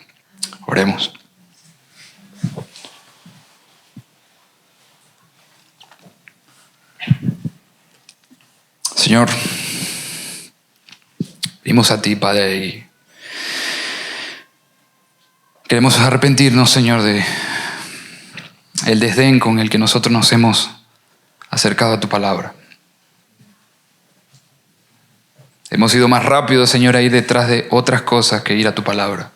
Oremos. Señor, venimos a ti, Padre, y queremos arrepentirnos, Señor, de el desdén con el que nosotros nos hemos acercado a tu palabra. Hemos ido más rápido, Señor, a ir detrás de otras cosas que ir a tu palabra.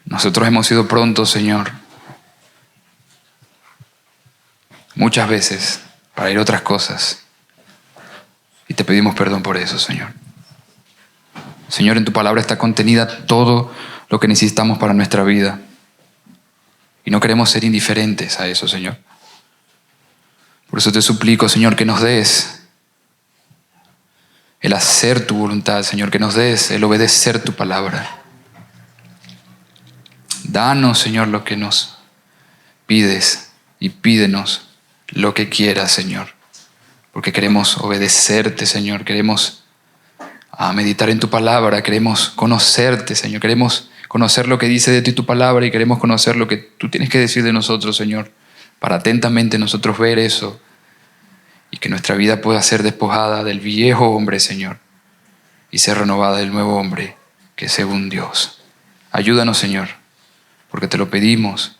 Nosotros hemos sido prontos, Señor, muchas veces para ir a otras cosas. Y te pedimos perdón por eso, Señor. Señor, en tu palabra está contenida todo lo que necesitamos para nuestra vida. Y no queremos ser indiferentes a eso, Señor. Por eso te suplico, Señor, que nos des el hacer tu voluntad, Señor, que nos des el obedecer tu palabra. Danos, Señor, lo que nos pides y pídenos lo que quieras, Señor. Porque queremos obedecerte, Señor. Queremos meditar en tu palabra. Queremos conocerte, Señor. Queremos conocer lo que dice de ti tu palabra y queremos conocer lo que tú tienes que decir de nosotros, Señor. Para atentamente nosotros ver eso y que nuestra vida pueda ser despojada del viejo hombre, Señor, y ser renovada del nuevo hombre que es según Dios. Ayúdanos, Señor, porque te lo pedimos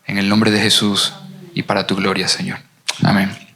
en el nombre de Jesús y para tu gloria, Señor. Amén.